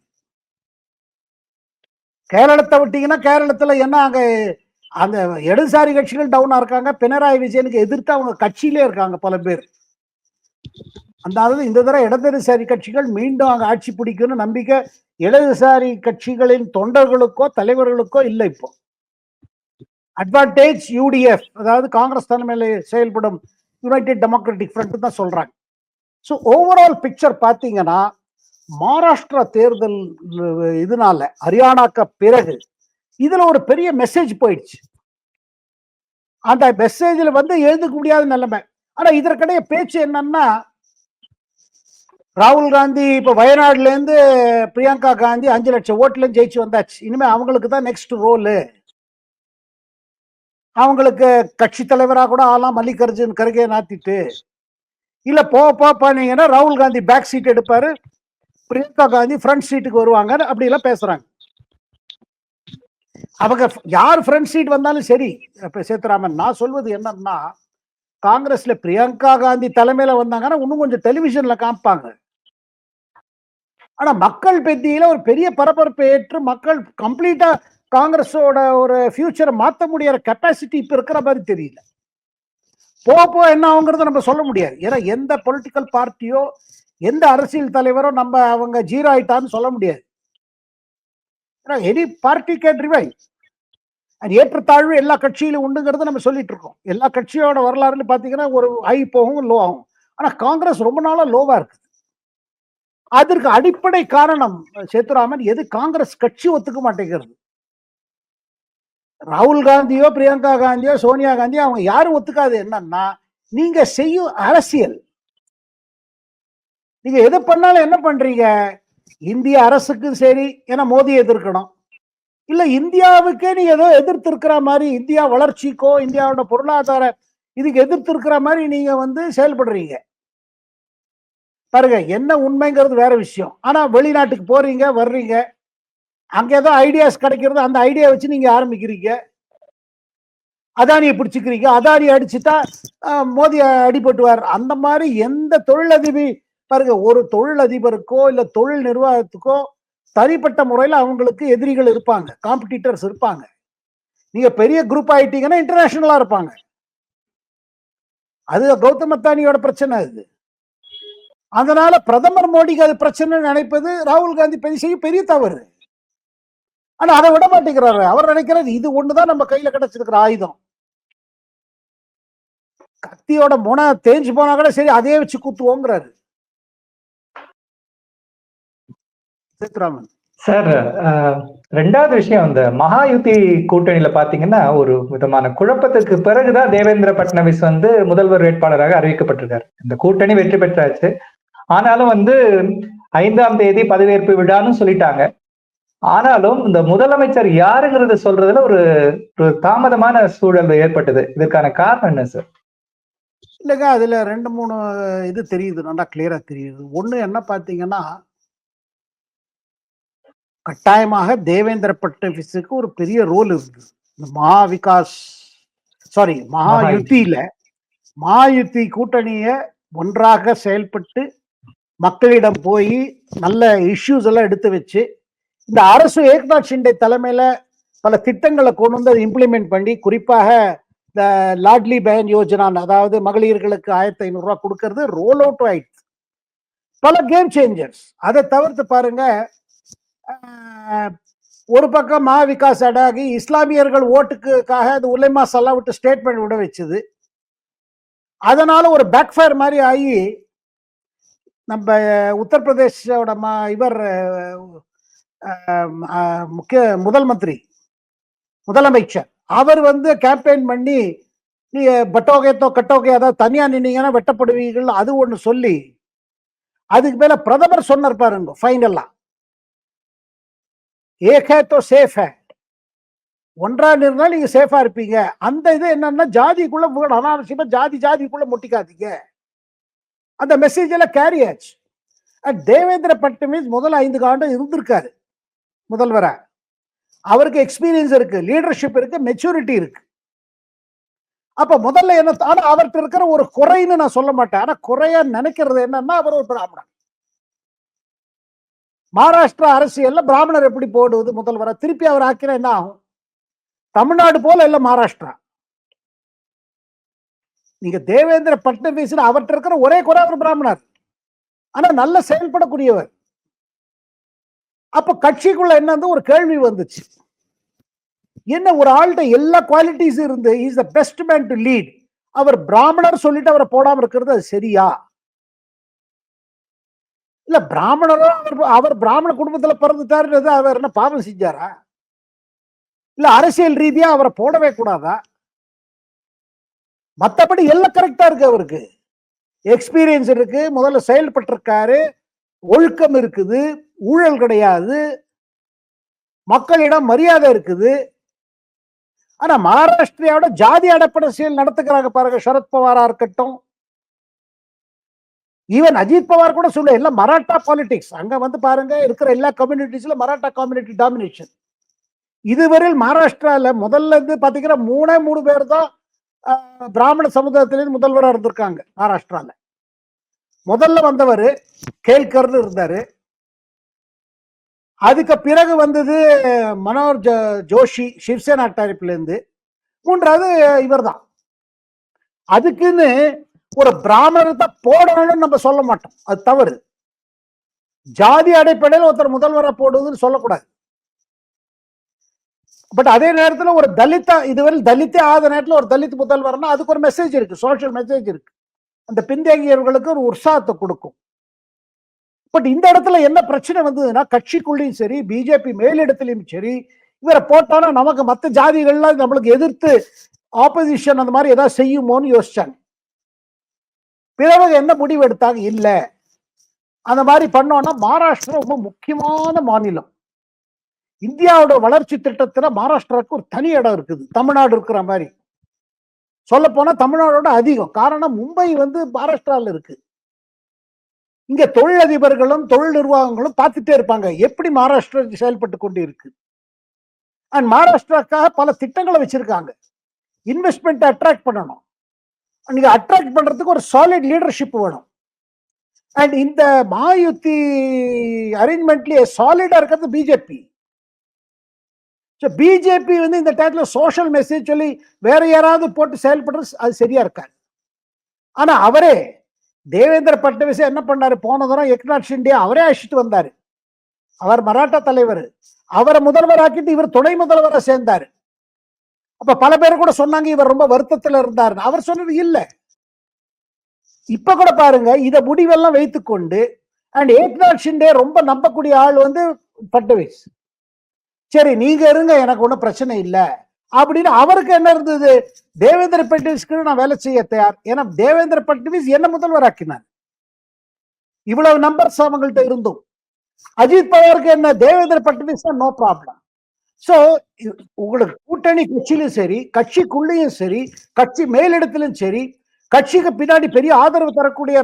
கேரளத்தை விட்டீங்கன்னா, கேரளத்துல என்ன அங்க அந்த இடதுசாரி கட்சிகள் டவுனா இருக்காங்க. பினராயி விஜயனுக்கு எதிர்த்து அவங்க கட்சியிலே இருக்காங்க பல பேர். அதாவது இந்த தடவை இடதுசாரி கட்சிகள் மீண்டும் அங்க ஆட்சி பிடிக்கும்னு நம்பிக்கை இடதுசாரி கட்சிகளின் தொண்டர்களுக்கோ தலைவர்களுக்கோ இல்லை. இப்போ அட்வான்டேஜ் யூடிஎஃப், அதாவது காங்கிரஸ் தலைமையில செயல்படும் யுனைடெட் டெமோக்ராட்டிக் ஃப்ரண்ட் தான் சொல்றாங்க. ஸோ ஓவரால் பிக்சர் பார்த்தீங்கன்னா, மகாராஷ்டிரா தேர்தல் இதனால ஹரியானாக்கு பிறகு இதுல ஒரு பெரிய மெசேஜ் போயிடுச்சு. அந்த மெசேஜ்ல எழுதுக்க முடியாத நிலைமை. ஆனா இதற்கிடையே பேச்சு என்னன்னா, ராகுல் காந்தி இப்ப வயநாடுல இருந்து பிரியங்கா காந்தி 5 லட்சம் ஓட்டுல ஜெயிச்சு வந்தாச்சு. இனிமே அவங்களுக்கு தான் நெக்ஸ்ட் ரோல். அவங்களுக்கு கட்சி தலைவராக கூட ஆலாம், மல்லிகார்ஜுன் கர்கே நாத்திட்டு. இல்ல போனீங்கன்னா ராகுல் காந்தி பேக் சீட் எடுப்பாரு, பிரியங்கா காந்தி ஃப்ரண்ட் சீட்டுக்கு வருவாங்க, அப்படி எல்லாம் பேசுறாங்க. அவங்க யார் ஃப்ரண்ட் சீட் வந்தாலும் சரி. சேத்துராமன், நான் சொல்வது என்னன்னா, காங்கிரஸ்ல பிரியங்கா காந்தி தலைமையில வந்தாங்கன்னா இன்னும் கொஞ்சம் டெலிவிஷன்ல காமிப்பாங்க. ஆனா மக்கள் பெத்தியில ஒரு பெரிய பரபரப்பை ஏற்று மக்கள் கம்ப்ளீட்டா காங்கிரஸோட ஒரு ஃபியூச்சரை மாற்ற முடியாத கெப்பாசிட்டி இப்ப இருக்கிற மாதிரி தெரியல. போ என்ன ஆகுங்கிறத நம்ம சொல்ல முடியாது. ஏன்னா எந்த பொலிட்டிக்கல் பார்ட்டியோ எந்த அரசியல் தலைவரோ நம்ம அவங்க ஜீரோ ஆயிட்டான்னு சொல்ல முடியாது. Any party can revive. ஏற்றத்தாழ்வு எல்லா கட்சியிலும் உண்டுங்கிறத நம்ம சொல்லிட்டு இருக்கோம். எல்லா கட்சியோட வரலாறுல பாத்தீங்கன்னா ஒரு ஹை போகும், லோ ஆகும். ஆனா காங்கிரஸ் ரொம்ப நாளா லோவா இருக்கு. அதற்கு அடிப்படை காரணம் சேத்துராமன், எது காங்கிரஸ் கட்சி ஒத்துக்க மாட்டேங்கிறது. ராகுல் காந்தியோ பிரியங்கா காந்தியோ சோனியா காந்தியோ அவங்க யாரும் ஒத்துக்காது. என்னன்னா, நீங்க செய்யும் அரசியல், நீங்க எது பண்ணாலும் என்ன பண்றீங்க, இந்திய அரசுக்கு சரி ஏன்னா மோதியை எதிர்க்கணும், இல்ல இந்தியாவுக்கே நீங்க ஏதோ எதிர்த்து இருக்கிற மாதிரி, இந்தியா வளர்ச்சிக்கோ இந்தியாவோட பொருளாதார இதுக்கு எதிர்த்து இருக்கிற மாதிரி நீங்க செயல்படுறீங்க. பாருங்க, என்ன உண்மைங்கிறது வேற விஷயம். ஆனா வெளிநாட்டுக்கு போறீங்க வர்றீங்க, அங்க ஏதோ ஐடியாஸ் கிடைக்கிறது, அந்த ஐடியா வச்சு நீங்க ஆரம்பிக்கிறீங்க. அதானியை பிடிச்சிக்கிறீங்க, அதானி அடிச்சுட்டா மோடி அடிபட்டுவார். அந்த மாதிரி எந்த தொழிலதிபி பாருங்க, ஒரு தொழிலதிபருக்கோ இல்ல தொழில் நிர்வாகத்துக்கோ தனிப்பட்ட முறையில் அவங்களுக்கு எதிரிகள் இருப்பாங்க, காம்படிட்டர்ஸ் இருப்பாங்க. நீங்க பெரிய குரூப் ஆயிட்டீங்கன்னா இன்டர்நேஷனலா இருப்பாங்க. அது கௌதம் அத்தானியோட பிரச்சனை அது. அதனால பிரதமர் மோடிக்கு அது பிரச்சனை நினைப்பது ராகுல் காந்தி பெரிய தவறு. ஆனா அதை விட மாட்டேங்கிறாரு. அவர் நினைக்கிறாரு இது ஒண்ணுதான் நம்ம கையில கிடைச்சிருக்கிற ஆயுதம். கத்தியோட முனை தேஞ்சு போனா கூட சரி அதே வச்சு குத்துவோங்கிறாரு சேத்ராமன். சார், ரெண்டாவது விஷயம், இந்த மகாயுத்தி கூட்டணியில பாத்தீங்கன்னா ஒரு விதமான குழப்பத்துக்கு பிறகுதான் தேவேந்திர பட்னவிஸ் முதல்வர் வேட்பாளராக அறிவிக்கப்பட்டிருக்காரு. இந்த கூட்டணி வெற்றி பெற்றாச்சு. ஆனாலும் 5ஆம் தேதி பதவியேற்பு விழான்னு சொல்லிட்டாங்க. ஆனாலும் இந்த முதலமைச்சர் யாருங்கிறத சொல்றதுல ஒரு தாமதமான சூழல் ஏற்பட்டது. இதற்கான காரணம் என்ன சார்? இல்லைங்க, அதுல 2-3 இது தெரியுது, நல்லா கிளியரா தெரியுது. ஒண்ணு என்ன பாத்தீங்கன்னா, கட்டாயமாக தேவேந்திர பட்னவிஸுக்கு ஒரு பெரிய ரோல் இருக்கு. மகாயுத்தி கூட்டணிய ஒன்றாக செயல்பட்டு மக்களிடம் போய் நல்ல இஷ்யூஸ் எல்லாம் எடுத்து வச்சு, இந்த அரசு ஏக்நாத் ஷிண்டே தலைமையில பல திட்டங்களை கொண்டு அதை இம்ப்ளிமெண்ட் பண்ணி, குறிப்பாக இந்த லாட்லி பஹன் யோஜனா, அதாவது மகளிர்களுக்கு 1500 ரூபாய் கொடுக்கறது ரோல் அவுட் ஆயிடுச்சு. பல கேம் சேஞ்சர்ஸ். அதை தவிர்த்து பாருங்க, ஒரு பக்கம் மகா விகாஸ் அடாகி இஸ்லாமியர்கள் ஓட்டுக்காக அது உலைமா சல்லா விட்டு ஸ்டேட்மெண்ட் விட வச்சது. அதனால ஒரு பேக் ஃபயர் மாதிரி ஆகி நம்ம உத்தரப்பிரதேசோட இவர் முக்கிய முதல் மந்திரி முதலமைச்சர். அவர் கேம்பெயின் பண்ணி நீ பட்டோகையத்தோ கட்டோகை அதாவது தனியா நின்னீங்கன்னா வெட்டப்படுவீர்கள் அது ஒண்ணு சொல்லி அதுக்கு மேல பிரதமர் சொன்னார் பாருங்க ஃபைனலா ஏக் ஹே தோ சேஃப் ஹே, ஒன்றா நின்றால் நீங்க சேஃபா இருப்பீங்க. அந்த இது என்னன்னா ஜாதிக்குள்ள அனாவசியமா ஜாதிக்குள்ள முட்டிக்காதீங்க. அந்த மெசேஜ் எல்லாம் கேரி ஆச்சு. தேவேந்திர பட்னவிஸ் முதல் 5 ஆண்டு இருந்திருக்காரு முதல்வரா. அவருக்கு எக்ஸ்பீரியன்ஸ் இருக்கு, லீடர்ஷிப் இருக்கு, மெச்சூரிட்டி இருக்கு. அப்ப முதல்ல என்ன, ஆனா அவர்கிட்ட இருக்கிற ஒரு குறைன்னு நான் சொல்ல மாட்டேன். ஆனா குறையா நினைக்கிறது என்னன்னா அவர் ஒரு பிராமணர். மகாராஷ்டிரா அரசியல்ல பிராமணர் எப்படி போடுவது முதல்வரா திருப்பி அவர் ஆக்கினா என்ன ஆகும்? தமிழ்நாடு போல இல்ல மகாராஷ்டிரா. நீங்க தேவேந்திர பட்னவிஸ் அவர்கிட்ட இருக்கிற ஒரே குறை அவர் பிராமணர், ஆனா நல்ல செயல்படக்கூடியவர். அப்ப கட்சிக்குள்ள என்ன ஒரு கேள்வி வந்துச்சு, என்ன ஒரு ஆள்கிட்ட எல்லா குவாலிட்டிஸ் இருந்து is the best man to lead, அவர் பிராமணர் சொல்லிட்டு அவரை போடாம இருக்கிறது அது சரியா? இல்ல பிராமணரோ அவர் பிராமண குடும்பத்துல பிறந்துட்டாருன்றது அவர் என்ன பாவம் செஞ்சாரா? இல்ல அரசியல் ரீதியா அவரை போடவே கூடாதா? மத்தபடி எல்லாம் கரெக்டா இருக்கு. அவருக்கு எக்ஸ்பீரியன்ஸ் இருக்கு, முதல்ல செயல்பட்டிருக்காரு, ஒழுக்கம் இருக்குது, ஊழல் கிடையாது, மக்களிடம் மரியாதை இருக்குது. ஆனா மகாராஷ்டிராவோட ஜாதி அடிப்படையில் நடத்துக்கிறாங்க பாருங்க. சரத்பவாரா இருக்கட்டும், ஈவன் அஜித் பவார் கூட சொல்ல எல்லாம் மராட்டா பாலிடிக்ஸ். அங்க பாருங்க இருக்கிற எல்லா கம்யூனிட்டிஸ்ல மராட்டா கம்யூனிட்டி டாமினேஷன். இதுவரையில் மகாராஷ்டிரால முதல்ல இருந்து பாத்தீங்கன்னா 3 பேர் தான் பிராமண சமுதாயத்திலிருந்து முதல்வராக இருந்திருக்காங்க மகாராஷ்டிரால. முதல்ல வந்தவர் கேல்கர் இருந்தாரு. அதுக்கு பிறகு வந்தது மனோர் ஜோஷி சிவசேனா டைப்ல இருந்து. 3வது இவர் தான். அதுக்குன்னு ஒரு பிராமணத்தை போடணும்னு நம்ம சொல்ல மாட்டோம், அது தவறு. ஜாதி அடிப்படையில் ஒருத்தர் முதல்வரை போடுவதுன்னு சொல்லக்கூடாது. பட் அதே நேரத்தில் ஒரு தலித்தா, இதுவரை தலித்தே ஆத நேரத்தில் ஒரு தலித் முதல்வர்னா அதுக்கு ஒரு மெசேஜ் இருக்கு, சோசியல் மெசேஜ் இருக்கு, அந்த பின்தங்கியவர்களுக்கு ஒரு உற்சாகத்தை கொடுக்கும். பட் இந்த இடத்துல என்ன பிரச்சனை வந்ததுன்னா, கட்சிக்குள்ளேயும் சரி பிஜேபி மேலிடத்திலையும் சரி இவரை போட்டாலும் நமக்கு மற்ற ஜாதிகள்லாம் நம்மளுக்கு எதிர்த்து ஆப்போசிஷன் அந்த மாதிரி ஏதாவது செய்யுமோன்னு யோசிச்சாங்க. பிறகு என்ன முடிவு எடுத்தாங்க, இல்ல அந்த மாதிரி பண்ணோம்னா மகாராஷ்டிரா ரொம்ப முக்கியமான மாநிலம். இந்தியாவோட வளர்ச்சி திட்டத்துல மகாராஷ்டிராவுக்கு ஒரு தனி இடம் இருக்குது, தமிழ்நாடு இருக்கிற மாதிரி. சொல்ல போனா தமிழ்நாடோட அதிகம். காரணம் மும்பை மகாராஷ்டிரால இருக்கு. இங்க தொழிலதிபர்களும் தொழில் நிர்வாகங்களும் பார்த்துட்டே இருப்பாங்க எப்படி மகாராஷ்டிரா செயல்பட்டு கொண்டு இருக்கு. அண்ட் மகாராஷ்டிராக்காக பல திட்டங்களை வச்சிருக்காங்க. இன்வெஸ்ட்மெண்ட் அட்ராக்ட் பண்ணணும். நீங்க அட்ராக்ட் பண்றதுக்கு ஒரு சாலிட் லீடர்ஷிப் வேணும். அண்ட் இந்த மகாயுத்தி அரேஞ்ச்மெண்ட்லயே சாலிடா இருக்கிறது பிஜேபி. பிஜேபி இந்த டயத்துல சோஷியல் மெசேஜ் சொல்லி வேற யாராவது போட்டு செயல்படுறது அது சரியா இருக்காது. ஆனா அவரே தேவேந்திர பட்னவிஸ் என்ன பண்ணாரு, போன தரம் ஏக்நாத் ஷிண்டே அவரே அழைச்சிட்டு வந்தாரு. அவர் மராட்டா தலைவர், அவரை முதல்வராக்கிட்டு இவர் துணை முதல்வராக சேர்ந்தாரு. அப்ப பல பேர் கூட சொன்னாங்க இவர் ரொம்ப வருத்தத்தில் இருந்தார். அவர் சொன்னது இல்ல. இப்ப கூட பாருங்க, இத முடிவெல்லாம் வைத்துக்கொண்டு அண்ட் ஏக்நாத் ஷிண்டே ரொம்ப நம்பக்கூடிய ஆள் பட்னவிஸ். சரி நீங்க இருங்க, எனக்கு ஒன்றும் பிரச்சனை இல்லை அப்படின்னு அவருக்கு என்ன இருந்தது, தேவேந்திர பட்னவிஸ்க்கு நான் வேலை செய்ய தயார். ஏன்னா தேவேந்திர பட்னவிஸ் என்ன முதல்வராக்கினார். இவ்வளவு நம்பர்ஸ் அவங்கள்ட்ட இருந்தும் அஜித் பவாருக்கு என்ன, Devendra Fadnavis no problem. So உங்களுக்கு கூட்டணி கட்சியிலும் சரி, கட்சிக்குள்ளேயும் சரி, கட்சி மேலிடத்திலும் சரி, கட்சிக்கு பின்னாடி பெரிய ஆதரவு தரக்கூடிய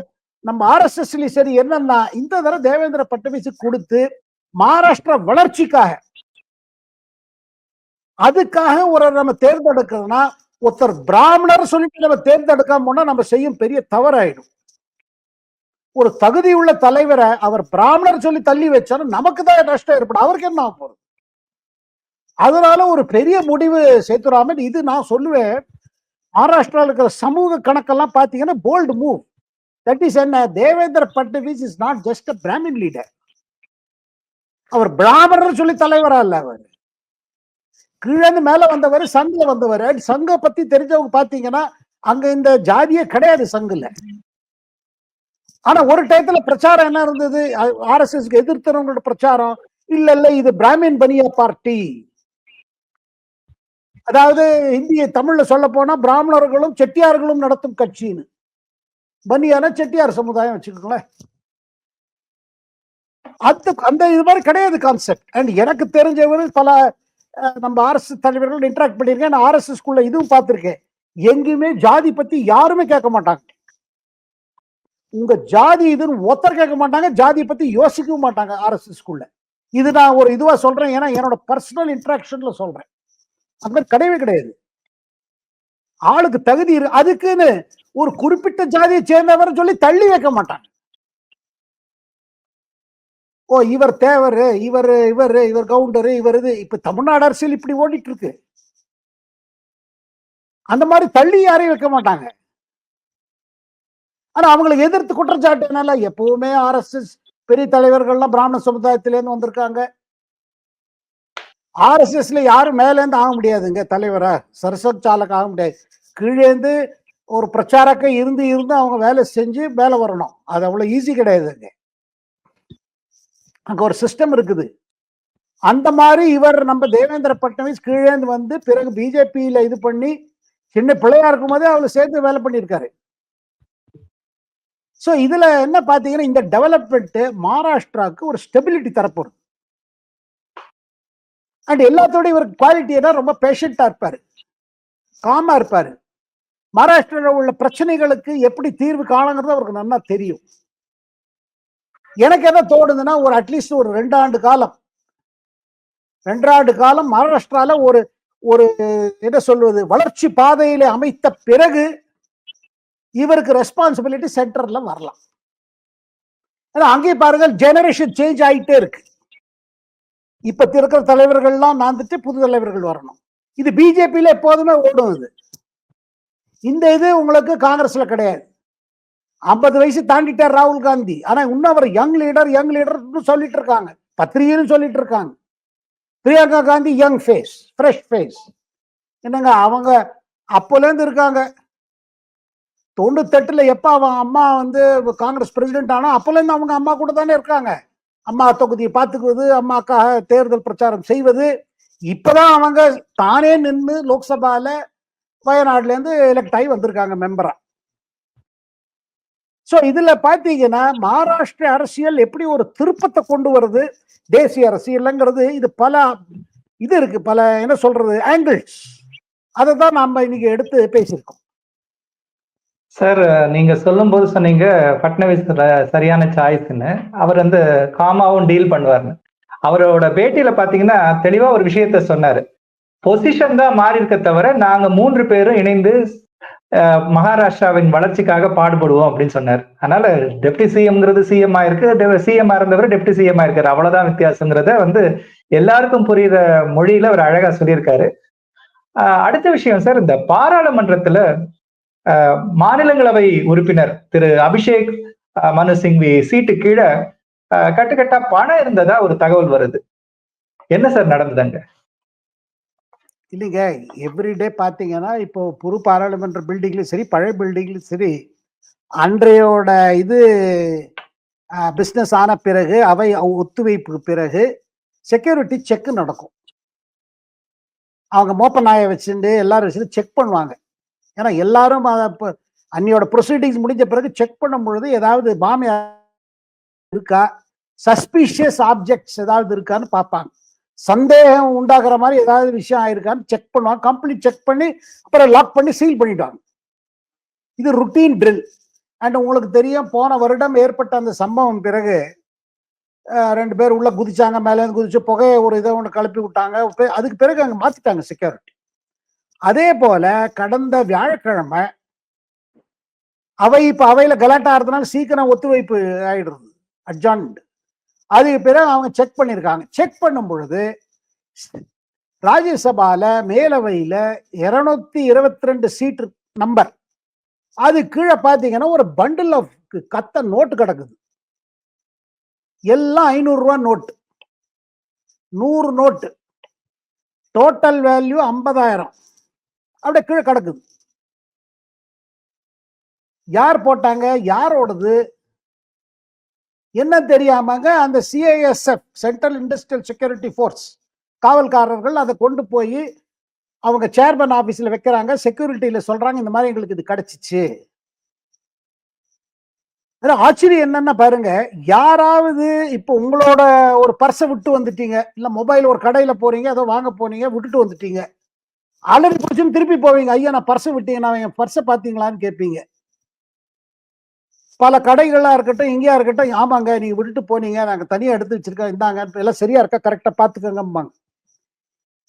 நம்ம ஆர்எஸ்எஸ்லயும் சரி, என்னன்னா இந்த தடவை தேவேந்திர பட்னவிஸ் கொடுத்து மகாராஷ்டிரா வளர்ச்சிக்காக அதுக்காக ஒரு நம்ம தேர்ந்தெடுக்கிறதுனா, ஒருத்தர் பிராமணர் சொல்லிட்டு நம்ம தேர்ந்தெடுக்காம போனா நம்ம செய்யும் பெரிய தவறாயிடும். ஒரு தகுதியுள்ள தலைவரை அவர் பிராமணர் சொல்லி தள்ளி வச்சாலும் நமக்கு தான் நஷ்டம் ஏற்படும், அவருக்கு என்ன ஆக போறது. அதனால ஒரு பெரிய முடிவு சேத்துராமன். இது நான் சொல்லுவேன், மகாராஷ்டிராவில் இருக்கிற சமூக கணக்கெல்லாம் பாத்தீங்கன்னா போல்டு மூவ். தட் இஸ் என்ன, Devendra Fadnavis is not just a brahmin leader. அவர் பிராமணர் சொல்லி தலைவரா இல்ல, அவர் கீழே மேல வந்தவர், சங்கில வந்தவர். சங்க பத்தி தெரிஞ்சவங்க பாத்தீங்கன்னா அங்க இந்த ஜாதியே கிடையாது சங்குல. ஆனா ஒரு டயத்துல பிரச்சாரம் என்ன இருந்தது, ஆர்எஸ்எஸ் எதிர்த்தவங்களோட பிரச்சாரம், இல்ல இல்ல இது பிராமின் பனியா பார்ட்டி, அதாவது இந்திய தமிழ்ல சொல்ல போனா பிராமணர்களும் செட்டியார்களும் நடத்தும் கட்சின்னு. பனியான செட்டியார் சமுதாயம் வச்சுக்கோங்களேன். அந்த இது மாதிரி கிடையாது கான்செப்ட். அண்ட் எனக்கு தெரிஞ்சவர்கள் பல நம்ம ஆர்எஸ்எஸ் தலைவர்கள் இன்டராக்ட் பண்ணியிருக்கேன். நான் ஆர்எஸ்எஸ் ஸ்கூல்ல இதுவும் பார்த்திருக்கேன். எங்கேயுமே ஜாதி பத்தி யாருமே கேட்க மாட்டாங்க. உங்க ஜாதி இதுன்னு ஒருத்தர் கேட்க மாட்டாங்க. ஜாதியை பத்தி யோசிக்கவும் மாட்டாங்க ஆர்எஸ்எஸ் ஸ்கூல்ல. இது நான் ஒரு இதுவா சொல்றேன், ஏன்னா என்னோட பர்சனல் இன்டராக்ஷன்ல சொல்றேன். அந்த மாதிரி கிடையவே கிடையாது. ஆளுக்கு தகுதி அதுக்குன்னு ஒரு குறிப்பிட்ட ஜாதியை சேர்ந்தவர் சொல்லி தள்ளி வைக்க மாட்டாங்க. ஓ இவர் தேவர், இவர் இவர் இவர் கவுண்டரு, இவர் இது. இப்ப தமிழ்நாடு அரசியல் இப்படி ஓடிட்டு இருக்கு. அந்த மாதிரி தள்ளி யாரையும் வைக்க மாட்டாங்க. ஆனா அவங்களுக்கு எதிர்த்து குற்றச்சாட்டு என்னல, எப்பவுமே ஆர்எஸ்எஸ் பெரிய தலைவர்கள்லாம் பிராமண சமுதாயத்திலேருந்து வந்திருக்காங்க. ஆர்எஸ்எஸ்ல யாரும் மேல இருந்து ஆக முடியாதுங்க தலைவரா, சரஸ்வத் சாலக் ஆக முடியாது. கீழேந்து ஒரு பிரச்சாரக்க இருந்து அவங்க வேலை செஞ்சு மேல வரணும். அது அவ்வளவு ஈஸி கிடையாதுங்க. அங்க ஒரு சிஸ்டம் இருக்குது. அந்த மாதிரி இவர் நம்ம தேவேந்திர பட்னவிஸ் கீழேந்து வந்து பிறகு பிஜேபியில இது பண்ணி சின்ன பிள்ளையா இருக்கும் போதே அவளை சேர்த்து வேலை பண்ணியிருக்காரு. சோ இதுல என்ன பாத்தீங்கன்னா, இந்த டெவலப்மெண்ட் மகாராஷ்டிராவுக்கு ஒரு ஸ்டெபிலிட்டி தரப்போகுது. அண்ட் எல்லாத்தோட இவர் குவாலிட்டியா ரொம்ப பேஷண்டா இருப்பாரு, காமா இருப்பாரு. மகாராஷ்டிராவில் உள்ள பிரச்சனைகளுக்கு எப்படி தீர்வு காணுங்கிறது அவருக்கு நல்லா தெரியும். எனக்கு என்ன தோணுதுன்னா, ஒரு அட்லீஸ்ட் ஒரு 2 ஆண்டு காலம் மகாராஷ்டிரால ஒரு ஒரு என்ன சொல்வது, வளர்ச்சி பாதையில அமைத்த பிறகு இவருக்கு ரெஸ்பான்சிபிலிட்டி சென்டர்ல வரலாம். அங்கே பாருங்க, ஜெனரேஷன் சேஞ்ச் ஆயிட்டே இருக்கு. இப்ப இருக்கிற தலைவர்கள்லாம் நாந்துட்டு புது தலைவர்கள் வரணும். இது பிஜேபியில எப்போதுமே ஓடும். இந்த இது உங்களுக்கு காங்கிரஸ்ல கிடையாது. 50 வயசு தாண்டிட்டார் ராகுல் காந்தி. ஆனா இன்னும் அவர் யங் லீடர் சொல்லிட்டு இருக்காங்க, பத்திரிகைன்னு சொல்லிட்டு இருக்காங்க. Priyanka Gandhi young face, fresh face. என்னங்க அவங்க அப்போல இருந்து இருக்காங்க. 98ல எப்ப அவன் அம்மா வந்து காங்கிரஸ் பிரசிடென்ட் ஆனா அப்போல இருந்து அவங்க அம்மா கூட தானே இருக்காங்க. அம்மா தொகுதியை பார்த்துக்குவது, அம்மாக்காக தேர்தல் பிரச்சாரம் செய்வது. இப்பதான் அவங்க தானே நின்று லோக்சபால வயநாடுல இருந்து எலெக்ட் ஆகி வந்திருக்காங்க மெம்பரா. சோ இதுல பாத்தீங்கன்னா மகாராஷ்டிர அரசியல் எப்படி ஒரு திருப்பத்தை கொண்டு வருது தேசிய அரசியல்ங்கிறது, இது பல இது இருக்கு, பல என்ன சொல்றது ஆங்கிள்ஸ். அதை தான் நாம இன்னைக்கு எடுத்து பேசியிருக்கோம். சார், நீங்க சொல்லும் போது சொன்னீங்க பட்னவிஸ் சரியான சாய்ஸ்ன்னு. அவர் வந்து காமாவும் டீல் பண்ணுவார்னு. அவரோட பேட்டியில பாத்தீங்கன்னா தெளிவா ஒரு விஷயத்த சொன்னாரு. பொசிஷன் தான் மாறி இருக்க தவிர நாங்க 3 பேரும் இணைந்து மகாராஷ்டிராவின் வளர்ச்சிக்காக பாடுபடுவோம் அப்படின்னு சொன்னார். அதனால டெப்டி சிஎம்ங்கிறது சிஎம் ஆயிருக்கு, சிஎம் இருந்தவர் டெப்டி சிஎம் ஆயிருக்காரு, அவ்வளவுதான் வித்தியாசங்கிறத வந்து எல்லாருக்கும் புரியுற மொழியில அவர் அழகா சொல்லியிருக்காரு. அடுத்த விஷயம் சார், இந்த பாராளுமன்றத்துல மாநிலங்களவை உறுப்பினர் திரு அபிஷேக் மனு சிங்வி சீட்டு கீழே கட்டுக்கட்டா பணம் இருந்ததா ஒரு தகவல் வருது. என்ன சார் நடந்ததுங்க? இல்லைங்க, எவ்ரிடே பாத்தீங்கன்னா இப்போ புது பாராளுமன்ற பில்டிங்லயும் சரி பழைய பில்டிங்லயும் சரி அன்றையோட இது பிசினஸ் ஆன பிறகு அவை ஒத்துழைப்புக்கு பிறகு செக்யூரிட்டி செக் நடக்கும். அவங்க மோப்ப நாயை வச்சுட்டு எல்லாரும் வச்சுட்டு செக் பண்ணுவாங்க. ஏன்னா எல்லாரும் அன்னியோட ப்ரொசீடிங்ஸ் முடிஞ்ச பிறகு செக் பண்ணும் பொழுது ஏதாவது பாம்பு இருக்கா, சஸ்பீஷியஸ் ஆப்ஜெக்ட்ஸ் ஏதாவது இருக்கான்னு பார்ப்பாங்க. சந்தேகம் உண்டாகிற மாதிரி ஏதாவது விஷயம் ஆயிருக்கான்னு செக் பண்ணுவாங்க. கம்ப்ளீட் செக் பண்ணி அப்புறம் லாக் பண்ணி சீல் பண்ணிடுவாங்க. இது ருட்டீன் ட்ரில். அண்ட் உங்களுக்கு தெரியும், போன வருடம் ஏற்பட்ட அந்த சம்பவம் பிறகு 2 பேர் உள்ள குதிச்சாங்க, மேலே குதிச்சு புகையை ஒரு இதை ஒன்று கிளப்பி விட்டாங்க. அதுக்கு பிறகு அங்கே மாத்திட்டாங்க செக்யூரிட்டி. அதே போல கடந்த வியாழக்கிழமை அவையில கலாட்டா இருந்தனால சீக்கிரம் ஒத்துழைப்பு ஆயிடுறது, அட்ஜான்ட். அதுக்கு பிறகு அவங்க செக் பண்ணியிருக்காங்க. செக் பண்ணும் பொழுது ராஜ்யசபால மேலவையில 222 சீட்டு நம்பர், அது கீழே பாத்தீங்கன்னா ஒரு பண்டில் ஆஃப் கத்த நோட்டு கிடக்குது. எல்லாம் 500 ரூபாய் நோட்டு, 100 நோட்டு, டோட்டல் வேல்யூ 50,000 அப்படியே கீழே கிடக்குது. யார் போட்டாங்க, யாரோடது என்ன தெரியாமங்க அந்த CISF central industrial security force காவல்காரர்கள் அதை கொண்டு போய் அவங்க சேர்மன் ஆபீஸ்ல வைக்கிறாங்க. செக்யூரிட்டில சொல்றாங்க இந்த மாதிரி எங்களுக்கு இது கிடைச்சிச்சு. ஆச்சரியம் என்னன்னா பாருங்க, யாராவது இப்போ உங்களோட ஒரு பர்ஸை விட்டு வந்துட்டீங்க, இல்ல மொபைல் ஒரு கடையில போறீங்க, ஏதோ வாங்க போனீங்க, விட்டுட்டு வந்துட்டீங்க. அலறி பிடிச்சுன்னு திருப்பி போவீங்க. ஐயா நான் பர்ஸை விட்டீங்க, நான் என் பர்ஸை பார்த்தீங்களான்னு கேட்பீங்க. பல கடைகளா இருக்கட்டும், எங்கேயா இருக்கட்டும், ஆமாங்க நீங்க விட்டுட்டு போனீங்க, நாங்க தனியா எடுத்து வச்சிருக்கோம், இந்தாங்க எல்லாம் சரியா இருக்கா, கரெக்டா பாத்துக்கங்கம்பாங்க.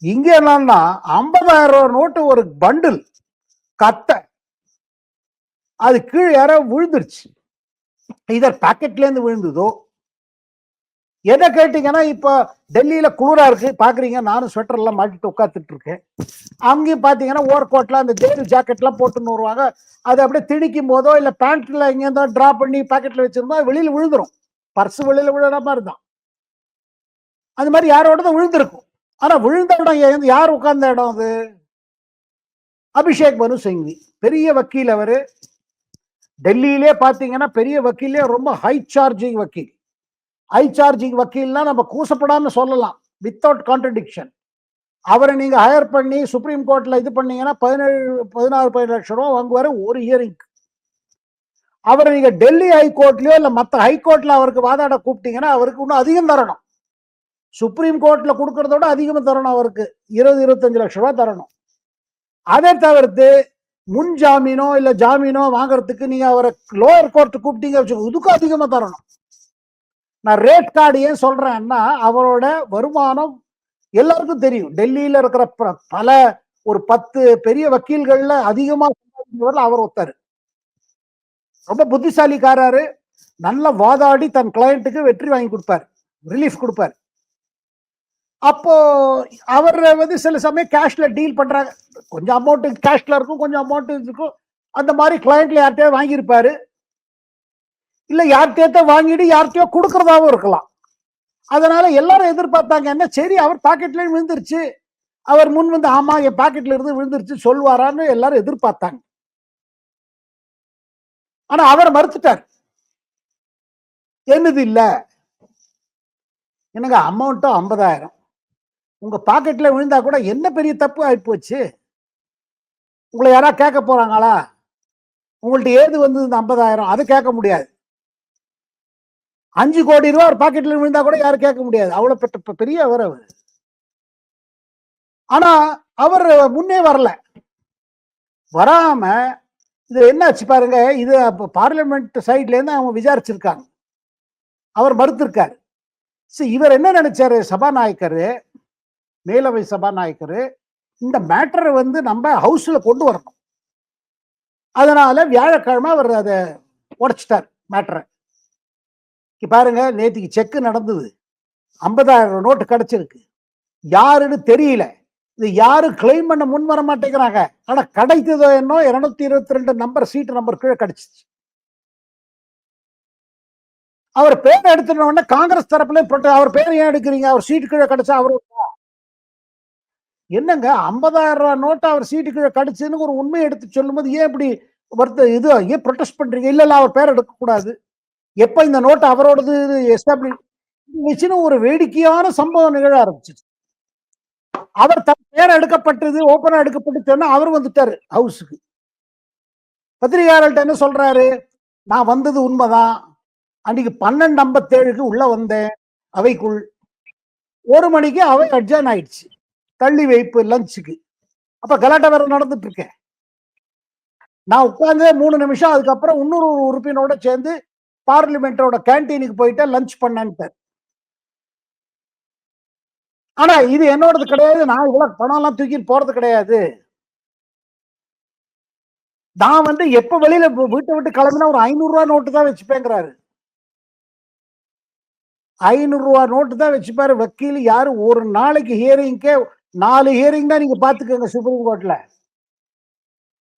இங்க என்னன்னா 50,000 ரூபாய் நோட்டு ஒரு பண்டில் கட்ட, அது கீழே யாரோ விழுந்துருச்சு. இதர் பாக்கெட்ல இருந்து விழுந்ததோ, எதை கேட்டீங்கன்னா இப்ப டெல்லியில குளிரா இருக்கு பாக்குறீங்க, நானும் ஸ்வெட்டர் எல்லாம் மாட்டிட்டு உட்காந்துட்டு இருக்கேன். அங்கேயும் பாத்தீங்கன்னா ஓவர் கோட்ல அந்த ஜெயில் ஜாக்கெட் எல்லாம் போட்டுன்னு வருவாங்க. அது அப்படியே திணிக்கும் போதோ இல்ல பேண்ட்ல எங்க இருந்தோ டிரா பண்ணி பாக்கெட்ல வச்சிருந்தா வெளியில விழுந்துரும். பர்ஸ் வெளியில விழுற மாதிரி தான். அது மாதிரி யாரோட விழுந்திருக்கும். ஆனா விழுந்த இடம் யார் உட்கார்ந்த இடம் அது? அபிஷேக் மனு சிங்வி, பெரிய வக்கீல் அவரு. டெல்லியிலே பாத்தீங்கன்னா பெரிய வக்கீலே, ரொம்ப ஹை சார்ஜிங் வக்கீல். ஹை சார்ஜிங் வக்கீல்னா நம்ம கூசப்படாம சொல்லலாம், வித்தவுட் கான்ட்ரடிக்ஷன். அவரை நீங்க ஹையர் பண்ணி சுப்ரீம் கோர்ட்ல இது பண்ணீங்கன்னா 16 லட்சம் ரூபாய் வாங்குவாரு ஒரு ஹியரிங். அவரை நீங்க டெல்லி ஹைகோர்ட்லயோ இல்ல மத்த ஹைகோர்ட்ல அவருக்கு வாதாட கூப்பிட்டீங்கன்னா அவருக்கு இன்னும் அதிகம் தரணும். சுப்ரீம் கோர்ட்ல கொடுக்கறத விட அதிகமா தரணும். அவருக்கு 20-25 லட்சம் ரூபாய் தரணும். அதை தவிர்த்து முன் ஜாமீனோ இல்ல ஜாமீனோ வாங்குறதுக்கு நீங்க அவரை லோயர் கோர்ட் கூப்பிட்டீங்க வச்சுக்கோங்க, இதுக்கும் அதிகமா தரணும். நான் ரேட் கார்டு ஏன் சொல்றேன்னா, அவரோட வருமானம் எல்லாருக்கும் தெரியும். டெல்லியில இருக்கிற பல ஒரு 10 பெரிய வக்கீல்கள்ல அதிகமா அவர் ஒருத்தர். ரொம்ப புத்திசாலிக்காரரு. நல்ல வாதாடி தன் கிளையண்ட்டுக்கு வெற்றி வாங்கி கொடுப்பார், ரிலீஃப் கொடுப்பார். அப்போ அவர் சில சமயம் கேஷ்ல டீல் பண்றாங்க. கொஞ்சம் அமௌண்ட் கேஷ்ல இருக்கும், கொஞ்சம் அமௌண்ட் இருக்கும். அந்த மாதிரி கிளையண்ட்ல யார்கிட்டயோ வாங்கியிருப்பாரு, இல்ல யார்கிட்டயோ வாங்கிட்டு யார்கிட்டயோ கொடுக்கறதாவும் இருக்கலாம். அதனால எல்லாரும் எதிர்பார்த்தாங்க என்ன, சரி அவர் பாக்கெட்ல விழுந்துருச்சு, அவர் முன் வந்து ஆமா என் பாக்கெட்ல இருந்து விழுந்துருச்சு சொல்வாரான்னு எல்லாரும் எதிர்பார்த்தாங்க. ஆனா அவர் மறுத்துட்டார். என்னது இல்ல, என்னங்க அமௌண்ட்டும் 50,000 உங்க பாக்கெட்ல விழுந்தா கூட என்ன பெரிய தப்பு ஆயிப்போச்சு? உங்களை யாரா கேட்க போறாங்களா? உங்கள்ட்ட ஏது வந்து இந்த 50,000 அது கேட்க முடியாது. 5 கோடி ரூபாய் ஒரு பாக்கெட்ல விழுந்தா கூட யாரும் கேட்க முடியாது. அவ்வளவு பெரிய அவர். ஆனா அவர் முன்னே வரல. வராம இது என்ன ஆச்சு பாருங்க. இது பார்லிமெண்ட் சைட்ல இருந்து அவங்க விசாரிச்சிருக்காங்க, அவர் மறுத்திருக்காரு. இவர் என்ன நினைச்சாரு, சபாநாயகர், மேலவை சபாநாயகர், இந்த மேட்டரை வந்து நம்ம ஹவுஸ்ல கொண்டு வரணும். அதனால வியாழக்கிழமை அவர் அதை உடைச்சிட்டார் மேட்டரை. பாருங்க, நேற்றுக்கு செக் நடந்தது, 50,000 நோட்டு கிடைச்சிருக்கு. யாருன்னு தெரியல, இது யாரும் கிளைம் பண்ண முன் வர மாட்டேங்கிறாங்க. ஆனா கிடைத்ததோ என்ன 222 நம்பர் சீட்டு நம்பர் கீழே கிடைச்சிச்சு. அவர் பேரை எடுத்துட்ட உடனே காங்கிரஸ் தரப்புல அவர் பேரை ஏன் எடுக்கிறீங்க, அவர் சீட்டு கீழே கிடைச்சா அவரு என்னங்க 50,000 ரூபாய் நோட்டு அவர் சீட்டு கீழே கிடைச்சுன்னு ஒரு உண்மையை எடுத்து சொல்லும் போது ஏன் இப்படி இது ஏன் ப்ரொடெஸ்ட் பண்றீங்க? இல்ல இல்ல அவர் பேர் எடுக்க கூடாது. எப்ப இந்த நோட்டு அவரோடது எஸ்டாப்ளிஷ் ஒரு வேடிக்கையான சம்பவம் நிகழ ஆரம்பிச்சிச்சு. அவர் தன் பேர் எடுக்கப்பட்டது, ஓபனா எடுக்கப்பட்டு சொன்னா அவர் வந்துட்டாரு ஹவுஸுக்கு. பத்திரிகையாளர்கிட்ட என்ன சொல்றாரு, நான் வந்தது உண்மைதான், அன்னைக்கு 12:57க்கு உள்ள வந்தேன் அவைக்குள், 1 மணிக்கு அவை அட்ஜர்ன் ஆயிடுச்சு, தள்ளி வைப்பு லஞ்சுக்கு. அப்ப கலாட்டா வேற நடந்துட்டு இருக்கேன். நான் உட்கார்ந்து 3 நிமிஷம், அதுக்கப்புறம் இன்னொரு உறுப்பினரோட சேர்ந்து பார்லிமெண்டோட கேன்டீனுக்கு போயிட்டு லஞ்ச் பண்ணேன்ட்டார். ஆனா இது என்னோடது கிடையாது, நான் இவ்வளவு பணம் எல்லாம் தூக்கிட்டு போறது கிடையாது. நான் வந்து எப்ப வெளியில வீட்டை விட்டு கிளம்பினா ஒரு 500 ரூபாய் நோட்டு தான் வச்சுப்பேங்கிறாரு. 500 ரூபாய் நோட்டு தான் வச்சுப்பாரு வக்கீல். யாரு ஒரு நாளைக்கு ஹியரிங்கே 4 ஹியரிங் தான் நீங்க பாத்துக்கோங்க சுப்ரீம் கோர்ட்ல.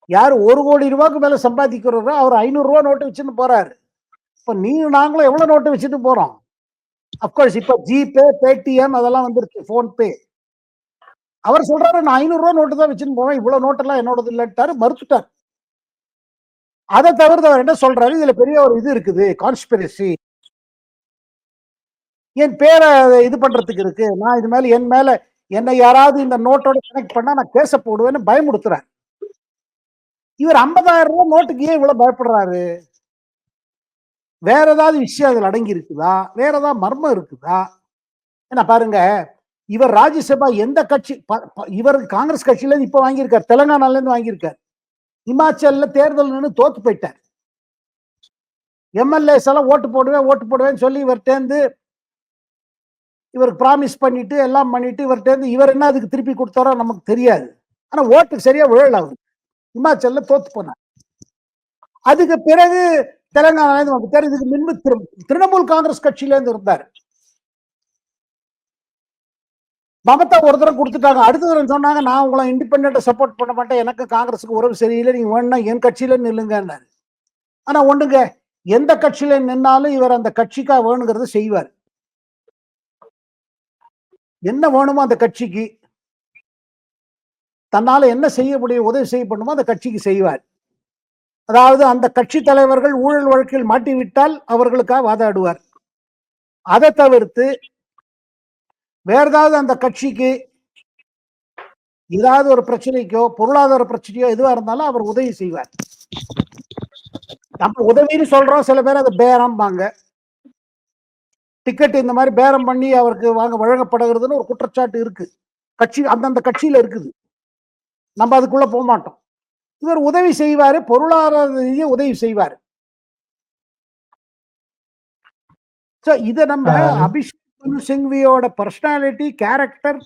யாரு 1 கோடி ரூபாய்க்கு மேல சம்பாதிக்கிறோரோ அவர் 500 ரூபாய் நோட்டு வச்சுட்டு போறாரு. இப்ப நாங்களும் எவ்வளவு நோட்டு வச்சுட்டு போறோம்? அப்கோர்ஸ் இப்ப ஜிபே, பேடிஎம் அதெல்லாம் வந்துருச்சு, போன் பே. அவர் சொல்றாரு நான் 500 ரூபாய் நோட்டு தான் வச்சுட்டு போவேன், இவ்வளவு நோட்டெல்லாம் என்னோடது இல்லட்டாரு, மறுத்துட்டார். அதை தவிர்த்து அவர் என்ன சொல்றாரு, இதுல பெரிய ஒரு இது இருக்குது, கான்ஸ்பிரசி, என் பேரை இது பண்றதுக்கு இருக்கு, நான் இது மேல என் மேல என்னை யாராவது இந்த நோட்டோட கனெக்ட் பண்ணா நான் கேச போடுவேன்னு பயமுடுத்துறாரு. இவர் 50,000 ரூபாய் நோட்டுக்கு ஏன் இவ்வளவு பயப்படுறாரு? வேற ஏதாவது விஷயம் அதுல அடங்கி இருக்குதா? வேற ஏதாவது மர்மம் இருக்குதா? ஏன்னா பாருங்க, இவர் ராஜ்யசபா எந்த கட்சி இவர் காங்கிரஸ் கட்சியில இருந்து இப்ப வாங்கியிருக்கார், தெலங்கானால இருந்து வாங்கியிருக்கார். இமாச்சல்ல தேர்தல் நின்று தோத்து போயிட்டார். எம்எல்ஏஸ் எல்லாம் ஓட்டு போடுவேன்னு சொல்லி இவர்கிட்ட இவருக்கு ப்ராமிஸ் பண்ணிட்டு எல்லாம் பண்ணிட்டு இவர்கிட்ட இவர் என்ன அதுக்கு திருப்பி கொடுத்தாரோ நமக்கு தெரியாது. ஆனா ஓட்டு சரியா விழல அவர். இமாச்சல்ல தோத்து போனார். அதுக்கு பிறகு தெலங்கானால இருந்து வந்துட்டார். இதுக்கு முன்பு திரிணாமுல் காங்கிரஸ் கட்சியில இருந்து இருந்தார். மமதா ஒரு தடவை கொடுத்துட்டாங்க. அடுத்த தடவை சொன்னாங்க, நான் உங்களை இண்டிபெண்டன்ட் சப்போர்ட் பண்ண மாட்டேன், எனக்கு காங்கிரஸுக்கு உறவு சரியில்லை, நீங்க வேணும்னா என் கட்சியில நில்லுங்கன்னாரு. ஆனா ஒண்ணுங்க, எந்த கட்சியில நின்னாலும் இவர் அந்த கட்சிக்கா வேணுங்கிறத செய்வார். என்ன வேணுமோ அந்த கட்சிக்கு, தன்னால என்ன செய்ய முடியும், உதவி செய்யப்படுமோ அந்த கட்சிக்கு செய்வார். அதாவது அந்த கட்சி தலைவர்கள் ஊழல் வழக்கில் மாட்டிவிட்டால் அவர்களுக்காக வாதாடுவார். அதை தவிர்த்து வேற ஏதாவது அந்த கட்சிக்கு ஏதாவது ஒரு பிரச்சனைக்கோ பொருளாதார பிரச்சனையோ எதுவா இருந்தாலும் அவர் உதவி செய்வார். நம்ம உதவின்னு சொல்றோம், சில பேர் அதை பேரம்பாங்க. டிக்கெட் இந்த மாதிரி பேரம் பண்ணி அவருக்கு வழங்கப்படுகிறதுன்னு ஒரு குற்றச்சாட்டு இருக்கு. கட்சி அந்தந்த கட்சியில இருக்குது. நம்ம அதுக்குள்ள போக மாட்டோம். இவர் உதவி செய்வாரு, பொருளாதார ரீதியா உதவி செய்வாரு. இத நம்ம அபிஷேக் மனு சிங்வியோட பர்சனாலிட்டி, கேரக்டர்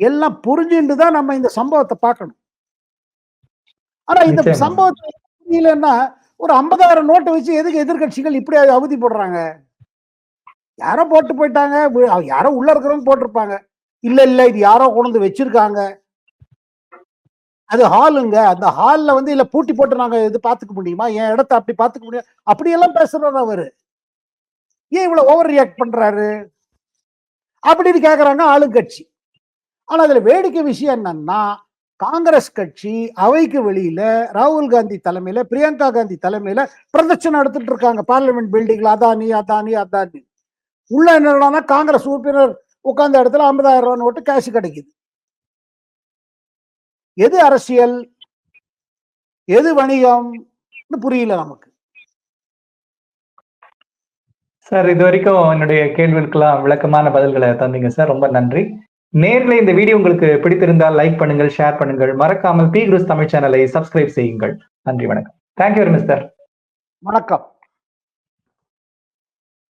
எல்லாம் புரிஞ்சுட்டு தான் நம்ம இந்த சம்பவத்தை பார்க்கணும். ஆனா இந்த சம்பவத்தை புரியலன்னா, ஒரு 50,000 நோட்டை வச்சு எதுக்கு எதிர்கட்சிகள் இப்படி அவதி போடுறாங்க? யாரோ போட்டு போயிட்டாங்க, யாரோ உள்ள இருக்கிறவங்க போட்டிருப்பாங்க. இல்ல இது யாரோ கொண்டு வந்து வச்சிருக்காங்க. அது ஹாலுங்க, அந்த ஹால்ல இல்ல பூட்டி போட்டு நாங்க இது பாத்துக்க முடியுமா, என் இடத்தை அப்படி பாத்துக்க முடியும், அப்படியெல்லாம் பேசுறாரு அவரு. ஏன் இவ்வளவு ஓவர் ரியாக்ட் பண்றாரு அப்படின்னு கேக்குறாங்க ஆளுங்கட்சி. ஆனா அதுல வேடிக்கை விஷயம் என்னன்னா, காங்கிரஸ் கட்சி அவைக்கு வெளியில ராகுல் காந்தி தலைமையில, பிரியங்கா காந்தி தலைமையில பிரதட்சணம் எடுத்துட்டு இருக்காங்க பார்லிமெண்ட் பில்டிங்ல. அதானி அதானி அதானி. உள்ள என்னன்னா காங்கிரஸ் உறுப்பினர் உட்கார்ந்த இடத்துல 50,000 ரூபாய் நோட்டு கேஷ் கிடைக்குது. எது அரசியல், எது வணிகம் புரியல நமக்கு. சார், இது வரைக்கும் என்னுடைய கேள்விகளுக்கெல்லாம் விளக்கமான பதில்களை தந்தீங்க சார். ரொம்ப நன்றி. நேர்ல இந்த வீடியோ உங்களுக்கு பிடித்திருந்தால் லைக் பண்ணுங்கள், ஷேர் பண்ணுங்கள். மறக்காமல் பி குருஸ் தமிழ் சேனலை சப்ஸ்கிரைப் செய்யுங்கள். நன்றி, வணக்கம். Thank you very much sir. வணக்கம்.